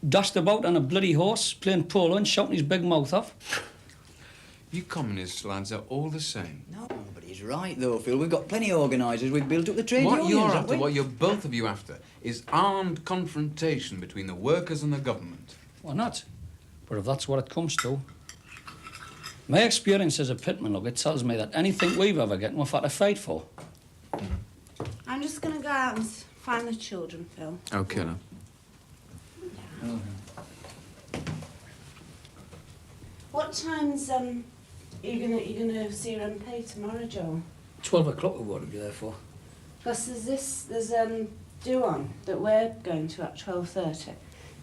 [SPEAKER 13] Dashed about on a bloody horse, playing polo and shouting his big mouth off.
[SPEAKER 5] You communist lads are all the same.
[SPEAKER 14] No, but he's right, though, Phil. We've got plenty of organisers. We've built up the trade
[SPEAKER 5] What
[SPEAKER 14] unions,
[SPEAKER 5] you're
[SPEAKER 14] haven't
[SPEAKER 5] after,
[SPEAKER 14] we?
[SPEAKER 5] what you're both of you after, is armed confrontation between the workers and the government.
[SPEAKER 13] Why not? But if that's what it comes to. My experience as a pitman, look, it tells me that anything we've ever gotten, we've had to fight for.
[SPEAKER 10] I'm just going to go out and find the children, Phil.
[SPEAKER 5] Okay, love.
[SPEAKER 10] What time's you gonna see your MP tomorrow, Joel?
[SPEAKER 13] 12 o'clock we ought to be there for.
[SPEAKER 10] Plus there's do-on that we're going to at 12:30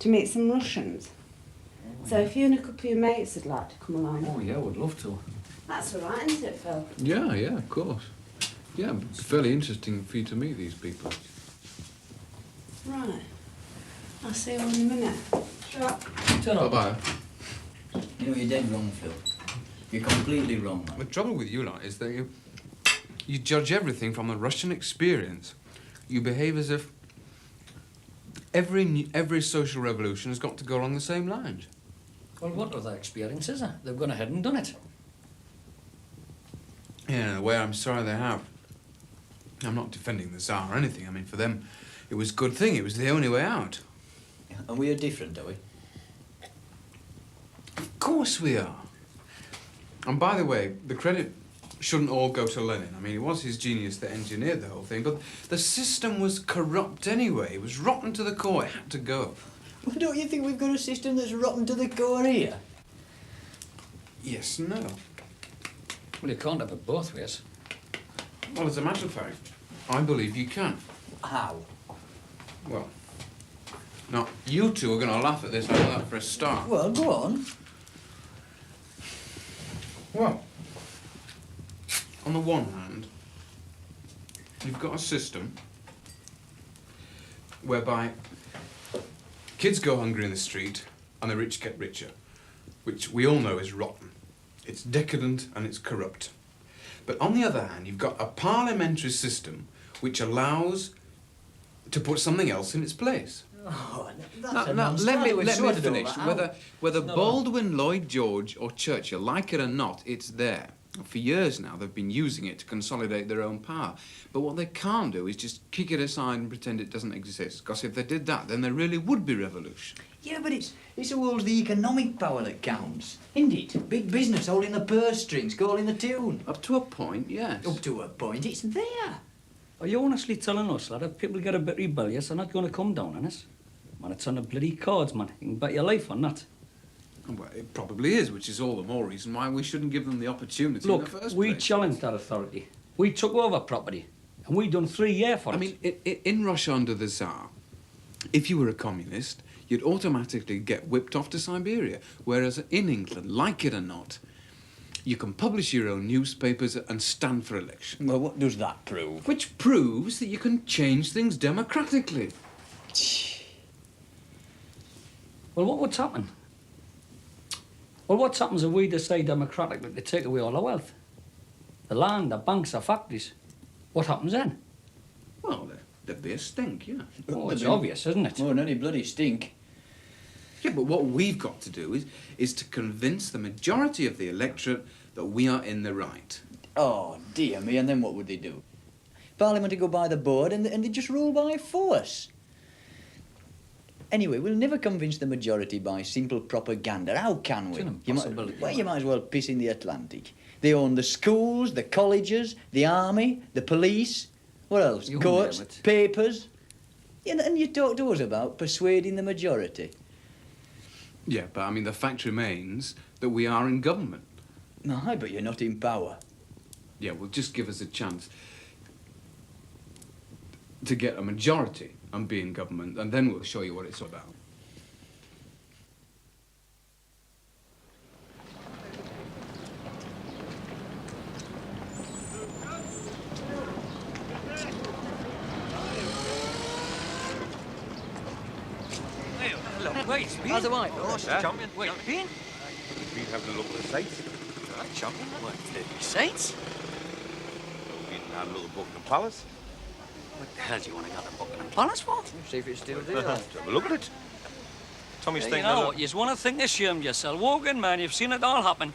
[SPEAKER 10] to meet some Russians. So if you and a couple of your mates would like to come along.
[SPEAKER 13] Oh, yeah, I would love to.
[SPEAKER 10] That's all right, isn't it, Phil?
[SPEAKER 5] Yeah, of course. Yeah, it's fairly interesting for you to meet these people.
[SPEAKER 10] Right. I'll see you in a minute. Sure.
[SPEAKER 13] Turn up.
[SPEAKER 5] Bye-bye.
[SPEAKER 14] You know, you're dead wrong, Phil. You're completely wrong, man.
[SPEAKER 5] The trouble with you lot is that you judge everything from the Russian experience. You behave as if every social revolution has got to go along the same lines.
[SPEAKER 13] Well, what other experience is there? They've gone ahead and done it.
[SPEAKER 5] Yeah, in a way, I'm sorry they have. I'm not defending the Tsar or anything. I mean, for them, it was a good thing. It was the only way out.
[SPEAKER 14] And we are different, are we?
[SPEAKER 5] Of course we are. And by the way, the credit shouldn't all go to Lenin. I mean, it was his genius that engineered the whole thing, but the system was corrupt anyway. It was rotten to the core. It had to go.
[SPEAKER 14] Well, don't you think we've got a system that's rotten to the core here?
[SPEAKER 5] Yes and no.
[SPEAKER 13] Well, you can't have it both ways.
[SPEAKER 5] Well, as a matter of fact, I believe you can.
[SPEAKER 14] How?
[SPEAKER 5] Well, now, you two are going to laugh at this. I know that for a start.
[SPEAKER 14] Well, go on.
[SPEAKER 5] Well, on the one hand, you've got a system whereby kids go hungry in the street and the rich get richer, which we all know is rotten. It's decadent and it's corrupt. But on the other hand, you've got a parliamentary system which allows to put something else in its place.
[SPEAKER 14] Oh,
[SPEAKER 5] Now, let me finish. Whether Baldwin, Lloyd George or Churchill like it or not, it's there. For years now, they've been using it to consolidate their own power. But what they can't do is just kick it aside and pretend it doesn't exist. Because if they did that, then there really would be revolution.
[SPEAKER 14] Yeah, but it's always the economic power that counts, isn't it? Big business holding the purse strings, calling the tune.
[SPEAKER 5] Up to a point, yes.
[SPEAKER 14] Up to a point, it's there.
[SPEAKER 13] Are you honestly telling us that if people get a bit rebellious, they're not going to come down on us? Man, it's on the bloody cards, man. You can bet your life on that.
[SPEAKER 5] Well, it probably is, which is all the more reason why we shouldn't give them the opportunity in the first place.
[SPEAKER 13] We challenged that authority. We took over property, and we done 3 years for it.
[SPEAKER 5] I mean, in Russia under the Tsar, if you were a communist, you'd automatically get whipped off to Siberia. Whereas in England, like it or not, you can publish your own newspapers and stand for election.
[SPEAKER 14] Well, what does that prove?
[SPEAKER 5] Which proves that you can change things democratically.
[SPEAKER 13] Well, what's happened? Well, what happens if we decide democratically to take away all our wealth? The land, the banks, the factories. What happens then?
[SPEAKER 5] Well, there'd be a stink, yeah.
[SPEAKER 13] Oh, it's obvious, isn't it?
[SPEAKER 14] More than any bloody stink.
[SPEAKER 5] Yeah, but what we've got to do is to convince the majority of the electorate that we are in the right.
[SPEAKER 14] Oh, dear me, and then what would they do? Parliament would go by the board and they just rule by force. Anyway, we'll never convince the majority by simple propaganda. How can we?
[SPEAKER 13] It's an impossibility.
[SPEAKER 14] You might as well piss in the Atlantic. They own the schools, the colleges, the army, the police. What else?
[SPEAKER 13] You
[SPEAKER 14] Courts,
[SPEAKER 13] name it.
[SPEAKER 14] papers. Yeah, and you talk to us about persuading the majority.
[SPEAKER 5] Yeah, but I mean, the fact remains that we are in government.
[SPEAKER 14] No, but you're not in power.
[SPEAKER 5] Yeah, well, just give us a chance to get a majority and be in government, and then we'll show you what it's all about.
[SPEAKER 13] Wait,
[SPEAKER 14] How's it, White?
[SPEAKER 13] champion. Wait, Bean?
[SPEAKER 15] Been having a look at the sights.
[SPEAKER 13] Champion? What, the Saints?
[SPEAKER 15] Been having a look at Buckingham Palace.
[SPEAKER 13] What the hell do you want to go to Buckingham Palace for?
[SPEAKER 14] See if it's still there.
[SPEAKER 15] Have a look at it. Tommy's
[SPEAKER 13] You
[SPEAKER 15] thinking
[SPEAKER 13] know
[SPEAKER 15] of
[SPEAKER 13] what, you just want to think ashamed of yourself. Wogan, man, you've seen it all happen.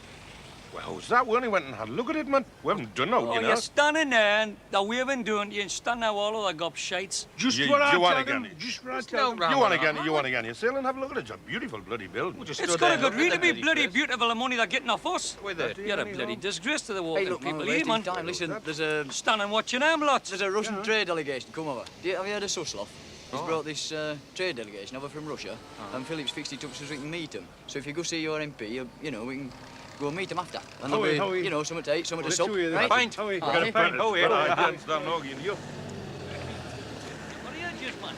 [SPEAKER 15] Well, how's that? We only went and had a look at it, man. We haven't done no,
[SPEAKER 13] Oh,
[SPEAKER 15] you know.
[SPEAKER 13] you're standing there and the waving doing you and standing there all over the gob shites.
[SPEAKER 15] Just
[SPEAKER 8] You-
[SPEAKER 15] what I
[SPEAKER 8] you wanna
[SPEAKER 15] tell them.
[SPEAKER 8] get it.
[SPEAKER 15] Just what I
[SPEAKER 8] There's
[SPEAKER 15] tell
[SPEAKER 8] no
[SPEAKER 15] them. You want to
[SPEAKER 8] rabbit
[SPEAKER 15] get it, you want to get it. Sail and have a look at it. It's a beautiful bloody building.
[SPEAKER 13] It's got a good reason to be bloody beautiful, the money they're getting off us.
[SPEAKER 15] With it.
[SPEAKER 13] You're a bloody disgrace to the
[SPEAKER 14] Hey,
[SPEAKER 13] walking
[SPEAKER 14] look,
[SPEAKER 13] people
[SPEAKER 14] man,
[SPEAKER 13] here, man.
[SPEAKER 14] time. Listen, there's a
[SPEAKER 13] Standing watching them lots.
[SPEAKER 14] There's a Russian trade delegation come over. Have you heard of Suslov? He's brought this trade delegation over from Russia, and Philip's fixed it up so we can meet him. So if you go see your MP, you know, we can go meet him after. And there'll be, you know, something to eat, something to sup. Right?
[SPEAKER 15] Pint. Got a pint. Oh, yeah. I understand now, you.
[SPEAKER 13] What are you just, man?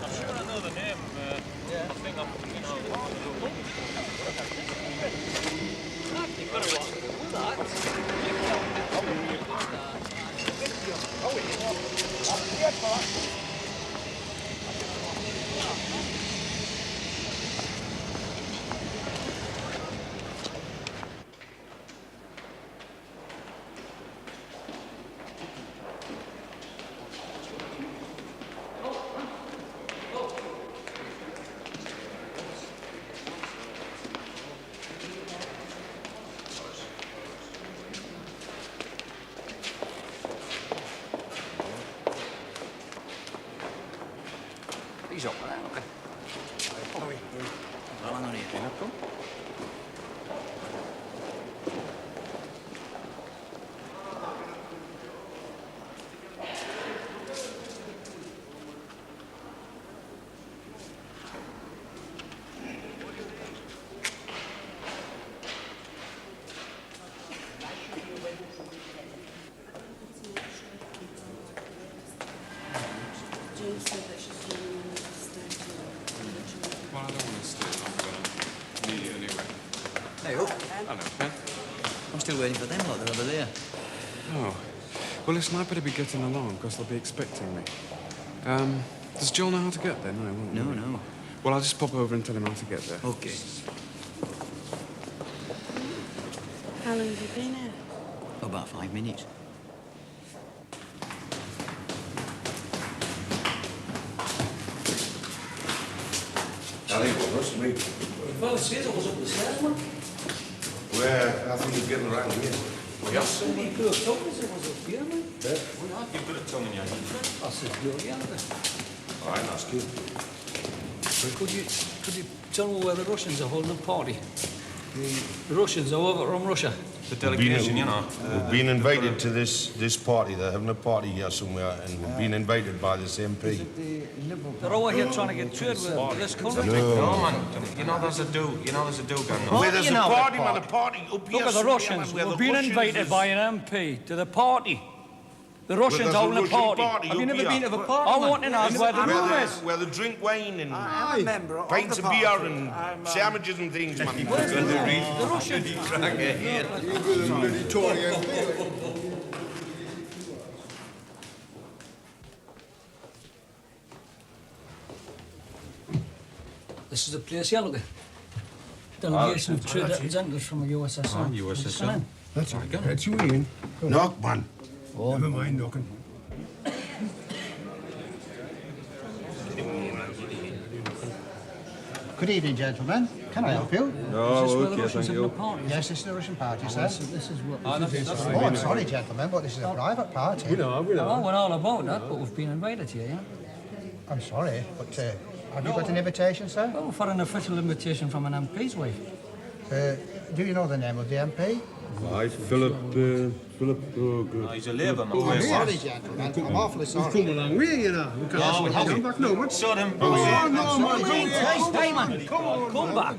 [SPEAKER 15] I'm sure I know the name. I think I'm,
[SPEAKER 13] You've got to walk through that.
[SPEAKER 10] Ben.
[SPEAKER 5] Hello, Ben.
[SPEAKER 2] I'm still waiting for them lot. They're over there.
[SPEAKER 5] Oh. Well, listen, I better be getting along, because they'll be expecting me. Does Joel know how to get there? No, he won't.
[SPEAKER 2] No,
[SPEAKER 5] will he?
[SPEAKER 2] no.
[SPEAKER 5] Well, I'll just pop over and tell him how to get there.
[SPEAKER 2] OK.
[SPEAKER 10] How long have you been here?
[SPEAKER 2] About 5 minutes.
[SPEAKER 13] Well, it says I was up the stairs, man.
[SPEAKER 15] Where? I think he's getting around here.
[SPEAKER 13] Well, yes. Somebody could have told us it was up here, man.
[SPEAKER 15] Yeah. Well, you could have told me,
[SPEAKER 13] I said, yeah.
[SPEAKER 15] All right, that's good.
[SPEAKER 13] Could you tell me where the Russians are holding a party? The Russians are over from Russia.
[SPEAKER 15] The delegation, you know. We've been invited to this party. They're having a party here somewhere, and we've been invited by this MP.
[SPEAKER 13] They're over here trying to get trade with this country.
[SPEAKER 15] No,
[SPEAKER 16] man. You know there's a do going on.
[SPEAKER 15] Where there's a party, man, a party up here.
[SPEAKER 13] Look at the Russians. We've been invited by an MP to the party. The Russians holding a party.
[SPEAKER 15] Have you never been to
[SPEAKER 13] the party? I want to know where the room is.
[SPEAKER 15] Where they drink wine and
[SPEAKER 8] I'm a member of
[SPEAKER 15] pints
[SPEAKER 8] the
[SPEAKER 15] of beer
[SPEAKER 8] party.
[SPEAKER 15] and sandwiches and things, man.
[SPEAKER 13] The Russians. This is the place, yeah, look at. Delegation of trade representatives from the USSR.
[SPEAKER 16] USSR.
[SPEAKER 15] That's right. That's you, Ian. Knock, man.
[SPEAKER 13] Oh,
[SPEAKER 15] never mind knocking.
[SPEAKER 17] Good evening, gentlemen. Can I help you?
[SPEAKER 15] No,
[SPEAKER 13] is this where the
[SPEAKER 15] okay,
[SPEAKER 13] Russians
[SPEAKER 15] thank
[SPEAKER 13] have
[SPEAKER 15] you.
[SPEAKER 13] the party?
[SPEAKER 17] Yes, this is the Russian party, sir.
[SPEAKER 13] This is what.
[SPEAKER 17] Oh, I'm sorry, gentlemen, but this is a private party.
[SPEAKER 15] We know.
[SPEAKER 13] Oh, we're all about that, but we've been invited here, yeah?
[SPEAKER 17] I'm sorry, but have you got an invitation, sir?
[SPEAKER 13] Well, for an official invitation from an MP's wife.
[SPEAKER 17] Do you know the name of the MP?
[SPEAKER 15] Aye, Philip, oh, good.
[SPEAKER 16] He's a Labour man.
[SPEAKER 17] I'm sorry, gentlemen. I'm awfully sorry.
[SPEAKER 15] Come along with you now. We can't come back no, man.
[SPEAKER 16] Shut him.
[SPEAKER 15] Oh, no, man.
[SPEAKER 13] Hey, man, come back.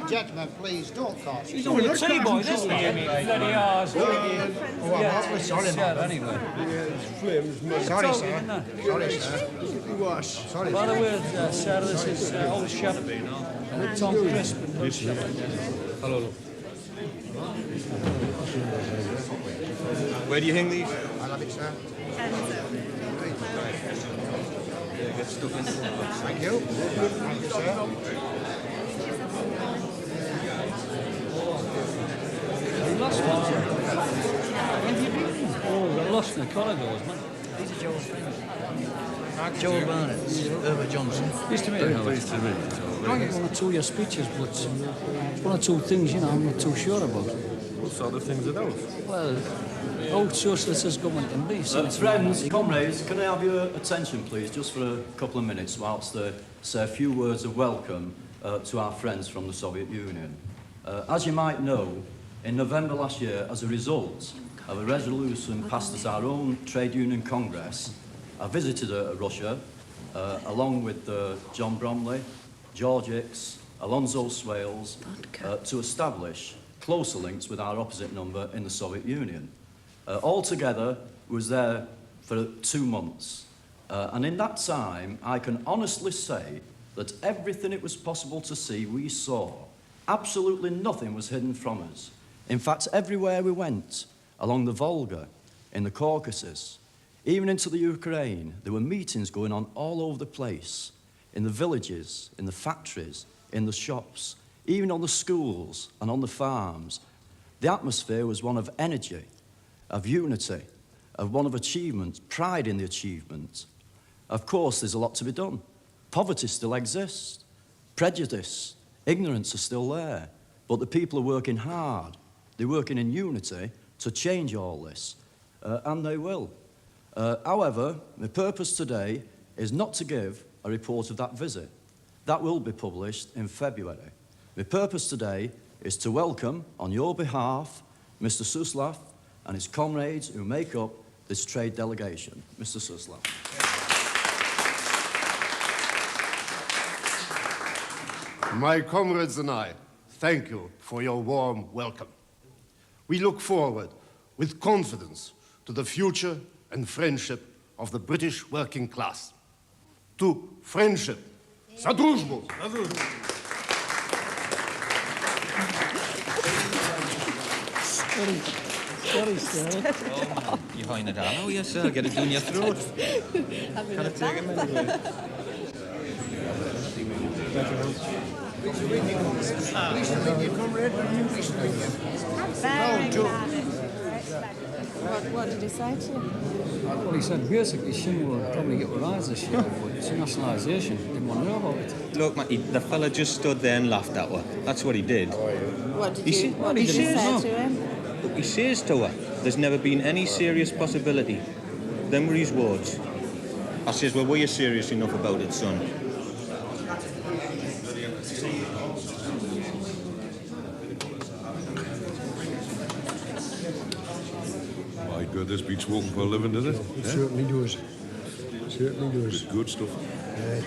[SPEAKER 17] Gentlemen, please, don't call.
[SPEAKER 13] He's only a tea boy, this man. Bloody hours.
[SPEAKER 17] Oh, I'm awfully sorry, man.
[SPEAKER 13] Anyway.
[SPEAKER 17] Sorry, sir. Sorry, sir. Sorry,
[SPEAKER 13] By the way, sir, this is old chef Tom Crisp.
[SPEAKER 15] Hello.
[SPEAKER 16] Where do you hang these?
[SPEAKER 17] I love it, sir.
[SPEAKER 16] Get stuck in.
[SPEAKER 17] Thank you. Thank you, sir.
[SPEAKER 13] Lost one. Oh, they're lost in the corridors, man.
[SPEAKER 2] These are Joel's friends. Joel Barnett, Herbert Johnson.
[SPEAKER 13] Pleased to meet you. Pleased to meet you. I get one or two of your speeches, but one or two things, I'm not too sure about.
[SPEAKER 15] What sort of things are those?
[SPEAKER 13] Well, how socialist this government can be.
[SPEAKER 18] Friends, comrades, can I have your attention, please, just for a couple of minutes, whilst they say a few words of welcome to our friends from the Soviet Union. As you might know, in November last year, as a result of a resolution passed at our own trade union congress, I visited Russia, along with John Bromley, George Hicks, Alonzo Swales, to establish closer links with our opposite number in the Soviet Union. Altogether, was there for 2 months. And in that time, I can honestly say that everything it was possible to see, we saw. Absolutely nothing was hidden from us. In fact, everywhere we went, along the Volga, in the Caucasus, even into the Ukraine, there were meetings going on all over the place, in the villages, in the factories, in the shops, even on the schools and on the farms. The atmosphere was one of energy, of unity, of one of achievement, pride in the achievement. Of course, there's a lot to be done. Poverty still exists. Prejudice, ignorance are still there. But the people are working hard. They're working in unity to change all this, and they will. However, my purpose today is not to give a report of that visit. That will be published in February. My purpose today is to welcome, on your behalf, Mr. Suslov and his comrades who make up this trade delegation. Mr. Suslov.
[SPEAKER 19] My comrades and I thank you for your warm welcome. We look forward with confidence to the future and friendship of the British working class. To friendship. За дружбу!
[SPEAKER 13] Sorry, sir.
[SPEAKER 16] You find it out? Oh, yes, sir. Get it down your throat.
[SPEAKER 10] Having
[SPEAKER 16] Can I take him anyway?
[SPEAKER 10] What did he say to you?
[SPEAKER 13] Well, he said basically Shin will probably get a rise this year, but it's nationalisation. Didn't want to know about it.
[SPEAKER 16] Look, Matty, the fella just stood there and laughed at her. That's what he did.
[SPEAKER 10] What did
[SPEAKER 16] He
[SPEAKER 10] you,
[SPEAKER 16] sa-
[SPEAKER 10] what did you
[SPEAKER 16] says-
[SPEAKER 10] say to him?
[SPEAKER 16] Look, he says to her, there's never been any serious possibility. Them were his words. I says, well, were you serious enough about it, son?
[SPEAKER 20] My God, this beats walking for a living, does it?
[SPEAKER 21] It certainly does. Certainly does.
[SPEAKER 20] Good stuff.
[SPEAKER 21] Yeah.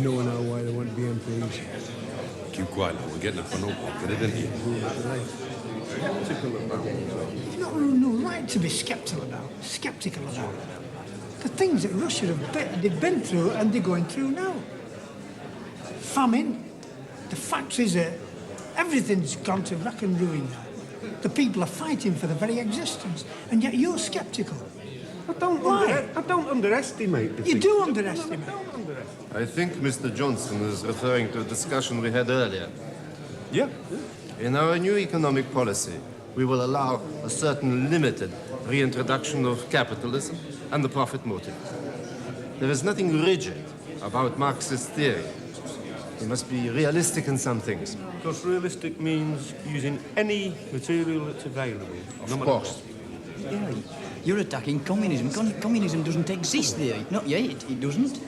[SPEAKER 21] No one know why they want to be MPs.
[SPEAKER 20] Keep quiet now, we're getting it for no pocket, didn't you?
[SPEAKER 22] You've not no right to be sceptical about. The things that Russia they've been through and they're going through now. Famine, the factories are, everything's gone to rack and ruin now. The people are fighting for their very existence, and yet you're sceptical.
[SPEAKER 19] I don't underestimate the
[SPEAKER 22] You
[SPEAKER 19] thing.
[SPEAKER 22] do underestimate.
[SPEAKER 19] I think Mr. Johnson is referring to a discussion we had earlier. Yeah. In our new economic policy, we will allow a certain limited reintroduction of capitalism and the profit motive. There is nothing rigid about Marxist theory. We must be realistic in some things.
[SPEAKER 20] Because realistic means using any material that's available.
[SPEAKER 19] Of course.
[SPEAKER 14] Yeah, you're attacking communism. Communism doesn't exist there. Not yet, it doesn't.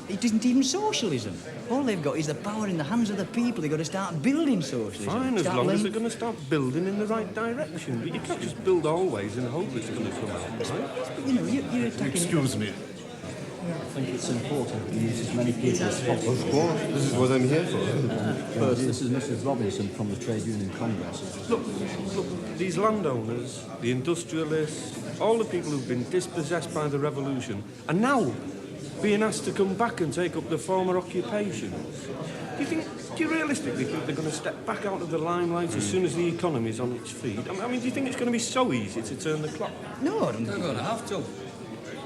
[SPEAKER 14] It isn't even socialism. All they've got is the power in the hands of the people. They've got to start building socialism.
[SPEAKER 20] Fine, as
[SPEAKER 14] Start
[SPEAKER 20] long as
[SPEAKER 14] laying-
[SPEAKER 20] they're going to start building in the right direction. But you can't just build always and hope it's going to come out, right?
[SPEAKER 14] But, you know, you're attacking...
[SPEAKER 19] Excuse me.
[SPEAKER 18] I think it's important to use as many people as possible.
[SPEAKER 19] Of course, this is what I'm here for.
[SPEAKER 18] First, this is Mrs. Robinson from the Trade Union Congress.
[SPEAKER 20] Look, these landowners, the industrialists, all the people who've been dispossessed by the revolution are now being asked to come back and take up their former occupations. Do you realistically think they're going to step back out of the limelight as soon as the economy's on its feet? I mean, do you think it's going to be so easy to turn the clock?
[SPEAKER 14] No, I don't
[SPEAKER 13] They're going to have to.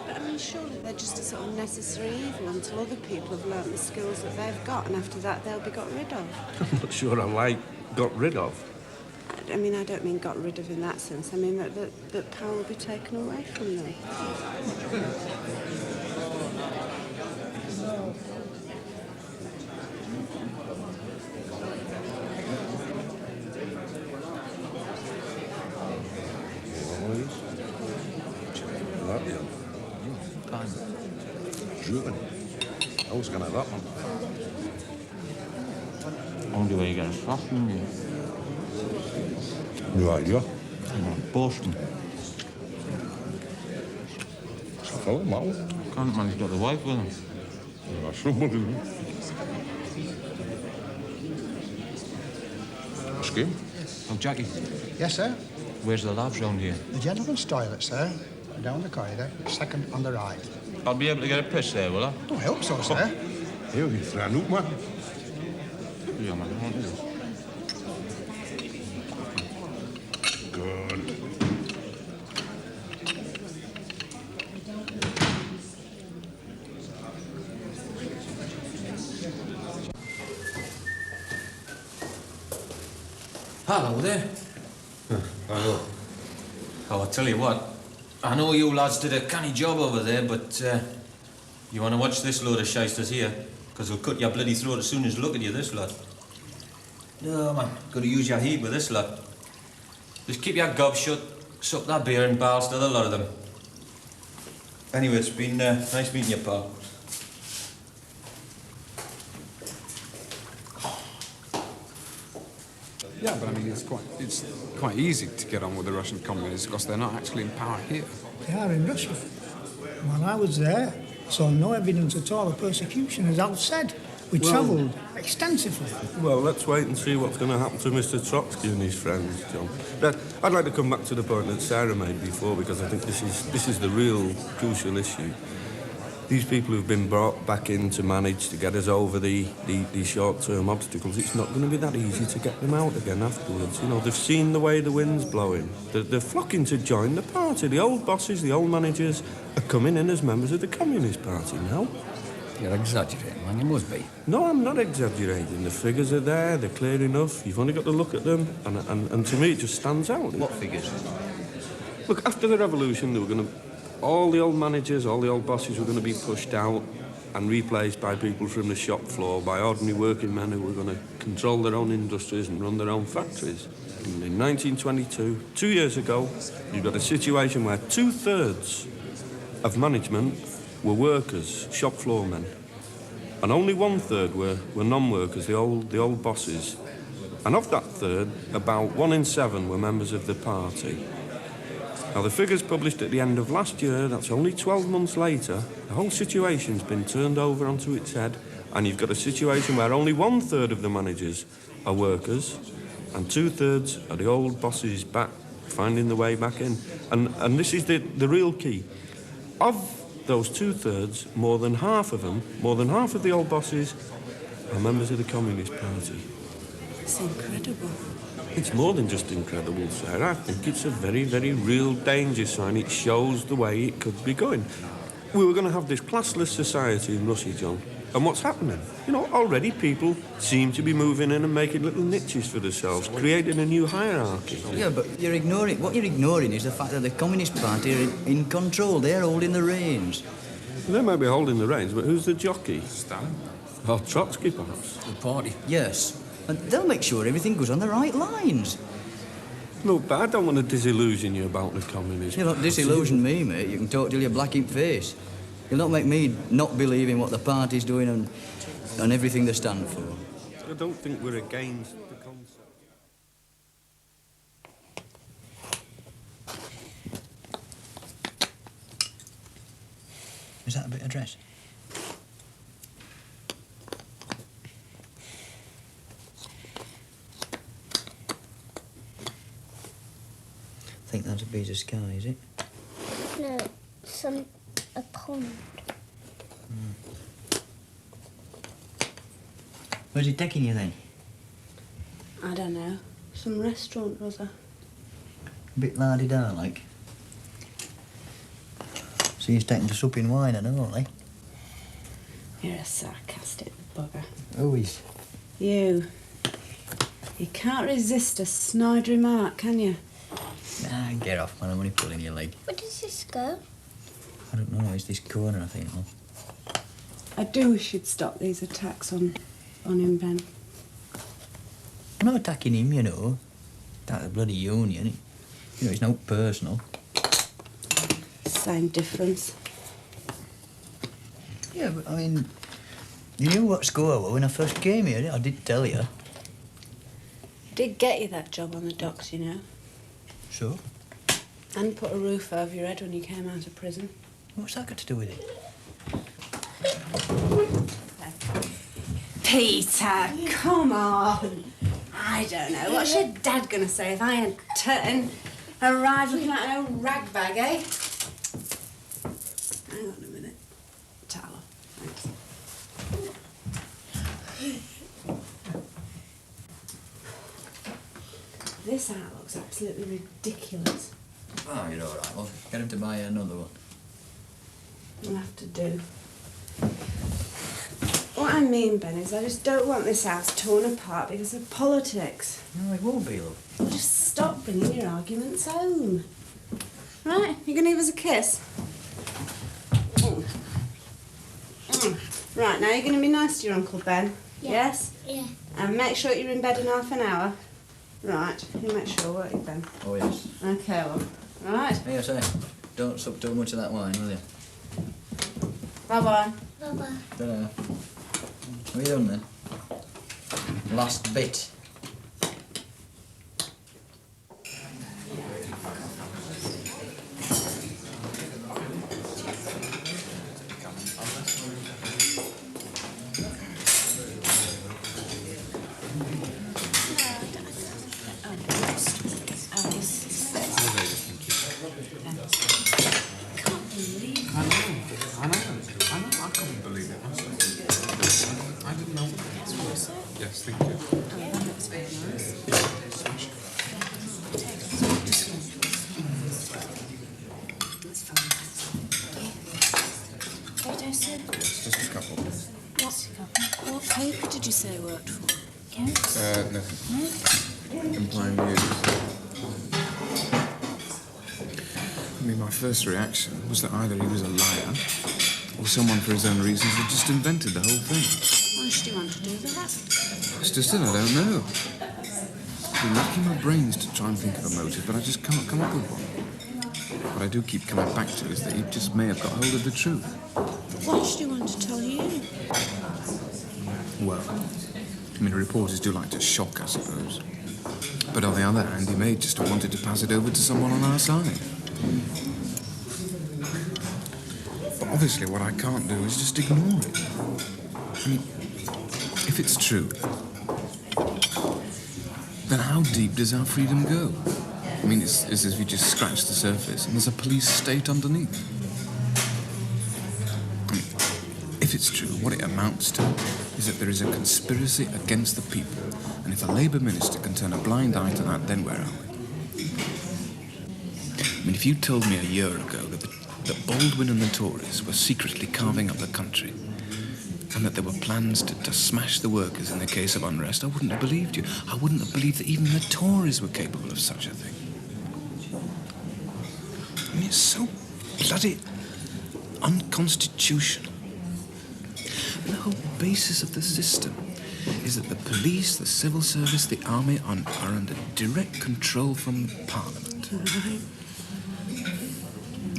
[SPEAKER 10] But I mean, surely they're just a sort of necessary evil until other people have learnt the skills that they've got, and after that they'll be got rid of.
[SPEAKER 20] I'm not sure I like got rid of.
[SPEAKER 10] I mean, I don't mean got rid of in that sense. I mean that power will be taken away from them.
[SPEAKER 20] Sure. I was going to have that one.
[SPEAKER 16] Only way you get a soft one, you.
[SPEAKER 20] Right, yeah.
[SPEAKER 16] Boston.
[SPEAKER 20] It's a fellow, Mal.
[SPEAKER 16] Can't man, he's got the wife with him.
[SPEAKER 20] Yeah, somebody. Skim?
[SPEAKER 16] Oh, Jackie,
[SPEAKER 17] Yes, sir.
[SPEAKER 16] where's the labs round here?
[SPEAKER 17] The gentleman's toilet, sir. Down the corridor, second on the right.
[SPEAKER 16] I'll be able to get a piss there, will I?
[SPEAKER 17] Oh, I hope so, sir.
[SPEAKER 20] Here, you throw up, man.
[SPEAKER 16] Yeah, man, I won't do it.
[SPEAKER 20] Good.
[SPEAKER 1] Hello there.
[SPEAKER 20] Hello.
[SPEAKER 1] Oh, I'll tell you what. I know you lads did a canny job over there, but you want to watch this load of shysters here? Because they'll cut your bloody throat as soon as they look at you, this lot. No, man. Got to use your heat with this lot. Just keep your gob shut, suck that beer and barrels to the lot of them. Anyway, it's been nice meeting you, pal.
[SPEAKER 5] Yeah, but I mean, it's quite easy to get on with the Russian communists because they're not actually in power here.
[SPEAKER 22] They are in Russia. When I was there, saw no evidence at all of persecution, as Alf said. We travelled extensively.
[SPEAKER 20] Well, let's wait and see what's going to happen to Mr. Trotsky and his friends, John. But I'd like to come back to the point that Sarah made before, because I think this is the real crucial issue. these people who've been brought back in to manage to get us over these short-term obstacles, it's not going to be that easy to get them out again afterwards. You know, they've seen the way the wind's blowing. They're flocking to join the party. The old bosses, the old managers are coming in as members of the Communist Party now.
[SPEAKER 13] You're exaggerating, man. You must be.
[SPEAKER 20] No, I'm not exaggerating. The figures are there. They're clear enough. You've only got to look at them. And to me, it just stands out.
[SPEAKER 14] What figures?
[SPEAKER 20] Look, after the revolution, they were going to... All the old managers, all the old bosses were going to be pushed out and replaced by people from the shop floor, by ordinary working men who were going to control their own industries and run their own factories. And in 1922, 2 years ago, you've got a situation where 2/3 of management were workers, shop floor men. And only 1/3 were non-workers, the old bosses. And of that third, about 1 in 7 were members of the party. Now, the figures published at the end of last year, that's only 12 months later, the whole situation's been turned over onto its head, and you've got a situation where only 1/3 of the managers are workers, and 2/3 are the old bosses back, finding the way back in. And this is the real key. Of those 2/3, more than half of the old bosses are members of the Communist Party.
[SPEAKER 10] It's incredible.
[SPEAKER 20] It's more than just incredible, Sarah. I think it's a very, very real danger sign. It shows the way it could be going. We were going to have this classless society in Russia, John. And what's happening? You know, already people seem to be moving in and making little niches for themselves, creating a new hierarchy.
[SPEAKER 14] Yeah, but what you're ignoring is the fact that the Communist Party are in control. They're holding the reins.
[SPEAKER 20] They may be holding the reins, but who's the jockey? Stalin. Or Trotsky, perhaps.
[SPEAKER 13] The party.
[SPEAKER 14] Yes. And they'll make sure everything goes on the right lines.
[SPEAKER 20] Look, but I don't want to disillusion you about the communists.
[SPEAKER 14] You'll not disillusion me, mate. You can talk till you're black in face. You'll not make me not believe in what the party's doing and everything they stand for.
[SPEAKER 20] I don't think we're against the concept.
[SPEAKER 14] Is that a bit of dress? I think that's a piece of sky, is it?
[SPEAKER 4] No, a pond.
[SPEAKER 14] Where's it taking you then?
[SPEAKER 10] I don't know. Some restaurant, was there?
[SPEAKER 14] A bit la-di-da, like. So you're taking to supping wine and all, eh?
[SPEAKER 10] You're a sarcastic bugger.
[SPEAKER 14] Who is?
[SPEAKER 10] You. You can't resist a snide remark, can you?
[SPEAKER 14] Nah, get off, man. I'm only pulling your leg.
[SPEAKER 4] Where does this go?
[SPEAKER 14] I don't know. It's this corner, I think. Huh?
[SPEAKER 10] I do wish you'd stop these attacks on him, Ben.
[SPEAKER 14] I'm not attacking him, you know. That's the bloody union. You know, it's not personal.
[SPEAKER 10] Same difference.
[SPEAKER 14] Yeah, but I mean, you knew what score were when I first came here. I did tell you.
[SPEAKER 10] Did get you that job on the docks, you know.
[SPEAKER 14] So?
[SPEAKER 10] And put a roof over your head when you came out of prison.
[SPEAKER 14] What's that got to do with it?
[SPEAKER 10] Peter, come on. I don't know. What's your dad gonna say if I hadn't arrived looking like an old ragbag, eh? Hang on a minute. Towel. Thanks. This hat looks absolutely ridiculous.
[SPEAKER 14] Oh, you're all right. Well, get him to buy another one.
[SPEAKER 10] I'll have to do. What I mean, Ben, is I just don't want this house torn apart because of politics.
[SPEAKER 14] No, it won't be, love.
[SPEAKER 10] Well, just stop bringing your arguments home. Right? You gonna give us a kiss? Right, now you're gonna be nice to your Uncle Ben.
[SPEAKER 4] Yeah.
[SPEAKER 10] Yes?
[SPEAKER 4] Yeah.
[SPEAKER 10] And make sure you're in bed in half an hour. Right, you make sure, won't you, Ben?
[SPEAKER 14] Oh, yes.
[SPEAKER 10] Okay, well. Right.
[SPEAKER 14] Hey, I say, don't sup too much of that wine, will you?
[SPEAKER 10] Bye-bye.
[SPEAKER 4] Bye-bye.
[SPEAKER 14] Ta-da. What have you done then? Last bit.
[SPEAKER 1] I know.
[SPEAKER 10] that looks very nice. That's fine.
[SPEAKER 3] Photos, sir?
[SPEAKER 6] Just a couple.
[SPEAKER 3] What paper did you say it worked for? Counts?
[SPEAKER 6] Nothing.
[SPEAKER 3] No?
[SPEAKER 6] Implying views. I mean, my first reaction was that either he was a liar or someone, for his own reasons, had just invented the whole thing.
[SPEAKER 10] Why should you want to do that?
[SPEAKER 6] Still, I don't know. I've been racking my brains to try and think of a motive, but I just can't come up with one. What I do keep coming back to is that he just may have got hold of the truth.
[SPEAKER 10] Why should you want to tell you?
[SPEAKER 6] Well, I mean, reporters do like to shock, I suppose. But on the other hand, he may just have wanted to pass it over to someone on our side. But obviously what I can't do is just ignore it. I mean, if it's true, then how deep does our freedom go? I mean, it's as if you just scratch the surface and there's a police state underneath. I mean, if it's true, what it amounts to is that there is a conspiracy against the people. And if a Labour minister can turn a blind eye to that, then where are we? I mean, if you told me a year ago that Baldwin and the Tories were secretly carving up the country and that there were plans to smash the workers in the case of unrest, I wouldn't have believed you. I wouldn't have believed that even the Tories were capable of such a thing. I mean, it's so bloody unconstitutional. And the whole basis of the system is that the police, the civil service, the army are under direct control from the Parliament.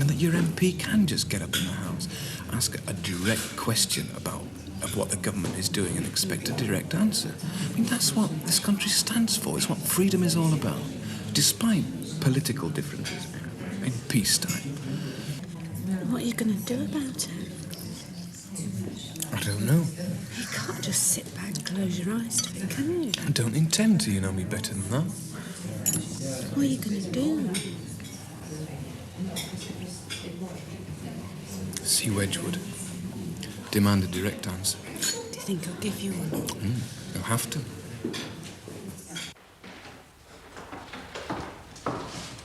[SPEAKER 6] And that your MP can just get up in the House, ask a direct question of what the government is doing and expect a direct answer. I mean, that's what this country stands for. It's what freedom is all about, despite political differences in peacetime.
[SPEAKER 10] What are you going to do about it?
[SPEAKER 6] I don't know.
[SPEAKER 10] You can't just sit back and close your eyes to it, can you?
[SPEAKER 6] I don't intend to, you know me better than that.
[SPEAKER 10] What are you going to do?
[SPEAKER 6] See Wedgwood. Demand a direct answer.
[SPEAKER 10] Do you think I'll give you one?
[SPEAKER 6] You'll have to.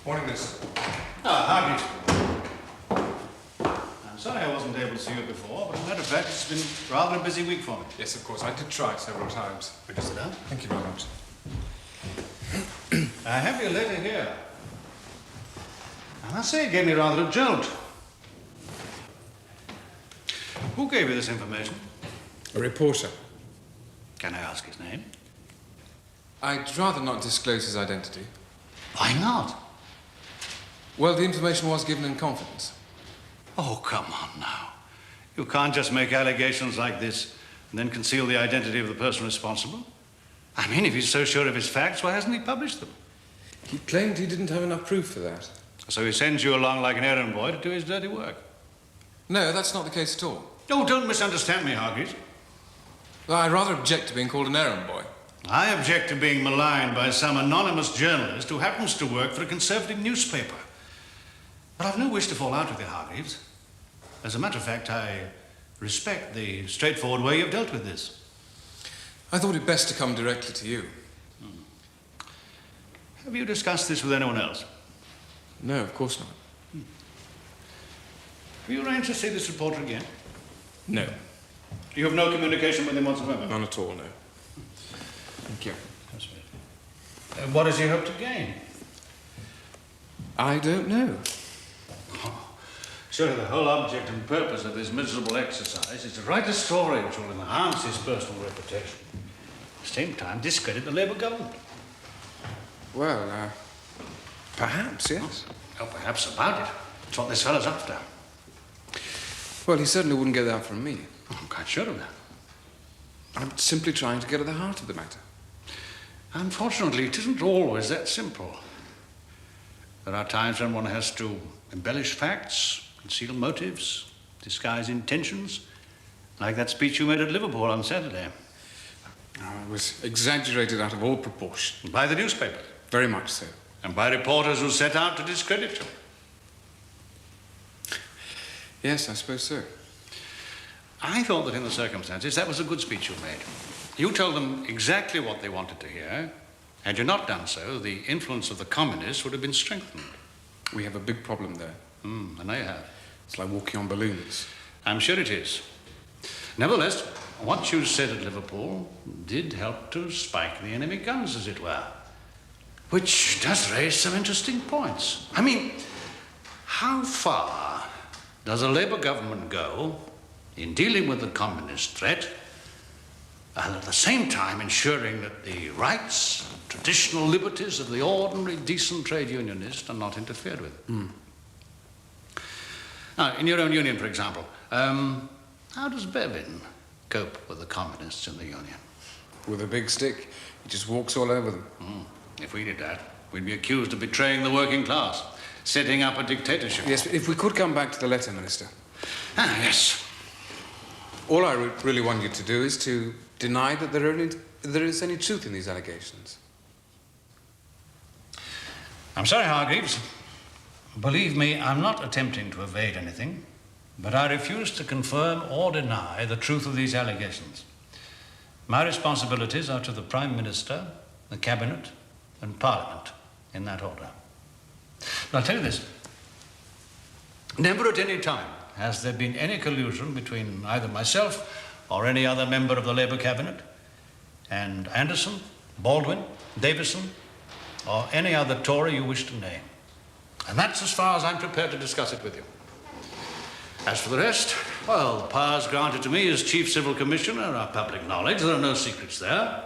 [SPEAKER 5] Morning, miss.
[SPEAKER 11] Hargreaves. I'm sorry I wasn't able to see you before, but as a matter of fact, it's been rather a busy week for me.
[SPEAKER 5] Yes, of course. I did try several times.
[SPEAKER 11] Would you sit down?
[SPEAKER 5] Thank you very much.
[SPEAKER 11] I have your letter here. I must say it gave me rather a jolt. Who gave you this information?
[SPEAKER 5] A reporter.
[SPEAKER 11] Can I ask his name?
[SPEAKER 5] I'd rather not disclose his identity.
[SPEAKER 11] Why not?
[SPEAKER 5] Well, the information was given in confidence.
[SPEAKER 11] Oh, come on now. You can't just make allegations like this and then conceal the identity of the person responsible. I mean, if he's so sure of his facts, why hasn't he published them?
[SPEAKER 5] He claimed he didn't have enough proof for that.
[SPEAKER 11] So he sends you along like an errand boy to do his dirty work?
[SPEAKER 5] No, that's not the case at all.
[SPEAKER 11] Oh, don't misunderstand me, Hargreaves.
[SPEAKER 5] Well, I rather object to being called an errand boy.
[SPEAKER 11] I object to being maligned by some anonymous journalist who happens to work for a Conservative newspaper. But I've no wish to fall out with you, Hargreaves. As a matter of fact, I respect the straightforward way you've dealt with this.
[SPEAKER 5] I thought it best to come directly to you.
[SPEAKER 11] Have you discussed this with anyone else?
[SPEAKER 5] No, of course not.
[SPEAKER 11] Have you arranged to see this reporter again?
[SPEAKER 5] No.
[SPEAKER 11] You have no communication with him whatsoever?
[SPEAKER 5] None at all, no. Thank you.
[SPEAKER 11] What does he hope to gain?
[SPEAKER 5] I don't know.
[SPEAKER 11] Surely the whole object and purpose of this miserable exercise is to write a story which will enhance his personal reputation. At the same time, discredit the Labour government.
[SPEAKER 5] Well, perhaps, yes.
[SPEAKER 11] Oh, perhaps about it. That's what this fellow's after.
[SPEAKER 5] Well, he certainly wouldn't get that from me.
[SPEAKER 11] Oh, I'm quite sure of that.
[SPEAKER 5] I'm simply trying to get at the heart of the matter.
[SPEAKER 11] Unfortunately, it isn't always that simple. There are times when one has to embellish facts, conceal motives, disguise intentions, like that speech you made at Liverpool on Saturday.
[SPEAKER 5] It was exaggerated out of all proportion.
[SPEAKER 11] By the newspaper?
[SPEAKER 5] Very much so.
[SPEAKER 11] And by reporters who set out to discredit you?
[SPEAKER 5] Yes, I suppose so.
[SPEAKER 11] I thought that in the circumstances, that was a good speech you made. You told them exactly what they wanted to hear. Had you not done so, the influence of the communists would have been strengthened.
[SPEAKER 5] We have a big problem there.
[SPEAKER 11] I know you have.
[SPEAKER 5] It's like walking on balloons.
[SPEAKER 11] I'm sure it is. Nevertheless, what you said at Liverpool did help to spike the enemy guns, as it were. Which does raise some interesting points. I mean, how far does a Labour government go in dealing with the communist threat and at the same time ensuring that the rights and traditional liberties of the ordinary, decent trade unionist are not interfered with? Now, in your own union, for example, how does Bevin cope with the communists in the union?
[SPEAKER 5] With a big stick. He just walks all over them.
[SPEAKER 11] If we did that, we'd be accused of betraying the working class, setting up a dictatorship.
[SPEAKER 5] Yes, but if we could come back to the letter, Minister.
[SPEAKER 11] Yes.
[SPEAKER 5] All I really want you to do is to deny that there is any truth in these allegations.
[SPEAKER 11] I'm sorry, Hargreaves. Believe me, I'm not attempting to evade anything, but I refuse to confirm or deny the truth of these allegations. My responsibilities are to the Prime Minister, the Cabinet, and Parliament, in that order. But I'll tell you this. Never at any time has there been any collusion between either myself or any other member of the Labour Cabinet and Anderson, Baldwin, Davison, or any other Tory you wish to name. And that's as far as I'm prepared to discuss it with you. As for the rest, well, the powers granted to me as Chief Civil Commissioner are public knowledge. There are no secrets there.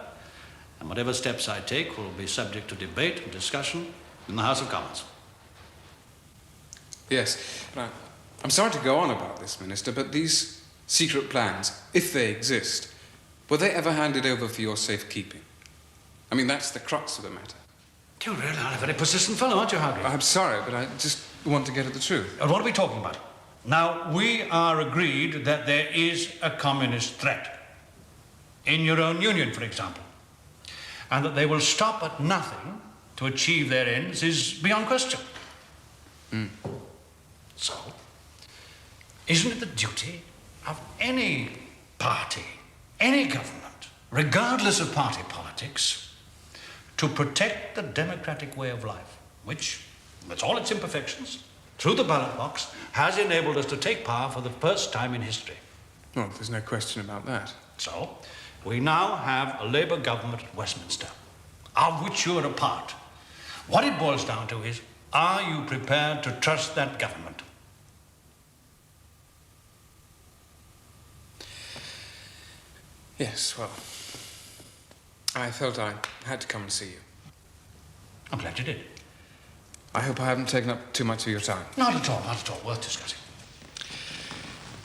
[SPEAKER 11] And whatever steps I take will be subject to debate and discussion in the House of Commons.
[SPEAKER 5] Yes, but I'm sorry to go on about this, Minister, but these secret plans, if they exist, were they ever handed over for your safekeeping? I mean, that's the crux of the matter.
[SPEAKER 11] You really are a very persistent fellow, aren't you, Hargreaves?
[SPEAKER 5] I'm sorry, but I just want to get at the truth.
[SPEAKER 11] And what are we talking about? Now, we are agreed that there is a communist threat. In your own union, for example. And that they will stop at nothing to achieve their ends is beyond question. So, isn't it the duty of any party, any government, regardless of party politics, to protect the democratic way of life, which, with all its imperfections, through the ballot box, has enabled us to take power for the first time in history?
[SPEAKER 5] Well, there's no question about that.
[SPEAKER 11] So, we now have a Labour government at Westminster, of which you're a part. What it boils down to is, are you prepared to trust that government?
[SPEAKER 5] Yes, well, I felt I had to come and see you.
[SPEAKER 11] I'm glad you did.
[SPEAKER 5] I hope I haven't taken up too much of your time.
[SPEAKER 11] Not at all, not at all. Worth discussing.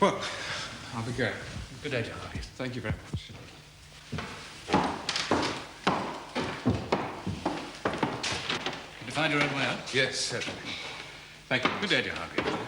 [SPEAKER 5] Well, I'll be going.
[SPEAKER 11] Good day, John.
[SPEAKER 5] Thank you very much.
[SPEAKER 11] Did you find your own way out?
[SPEAKER 5] Yes, certainly. Thank you.
[SPEAKER 11] Good day, dear Hargreaves.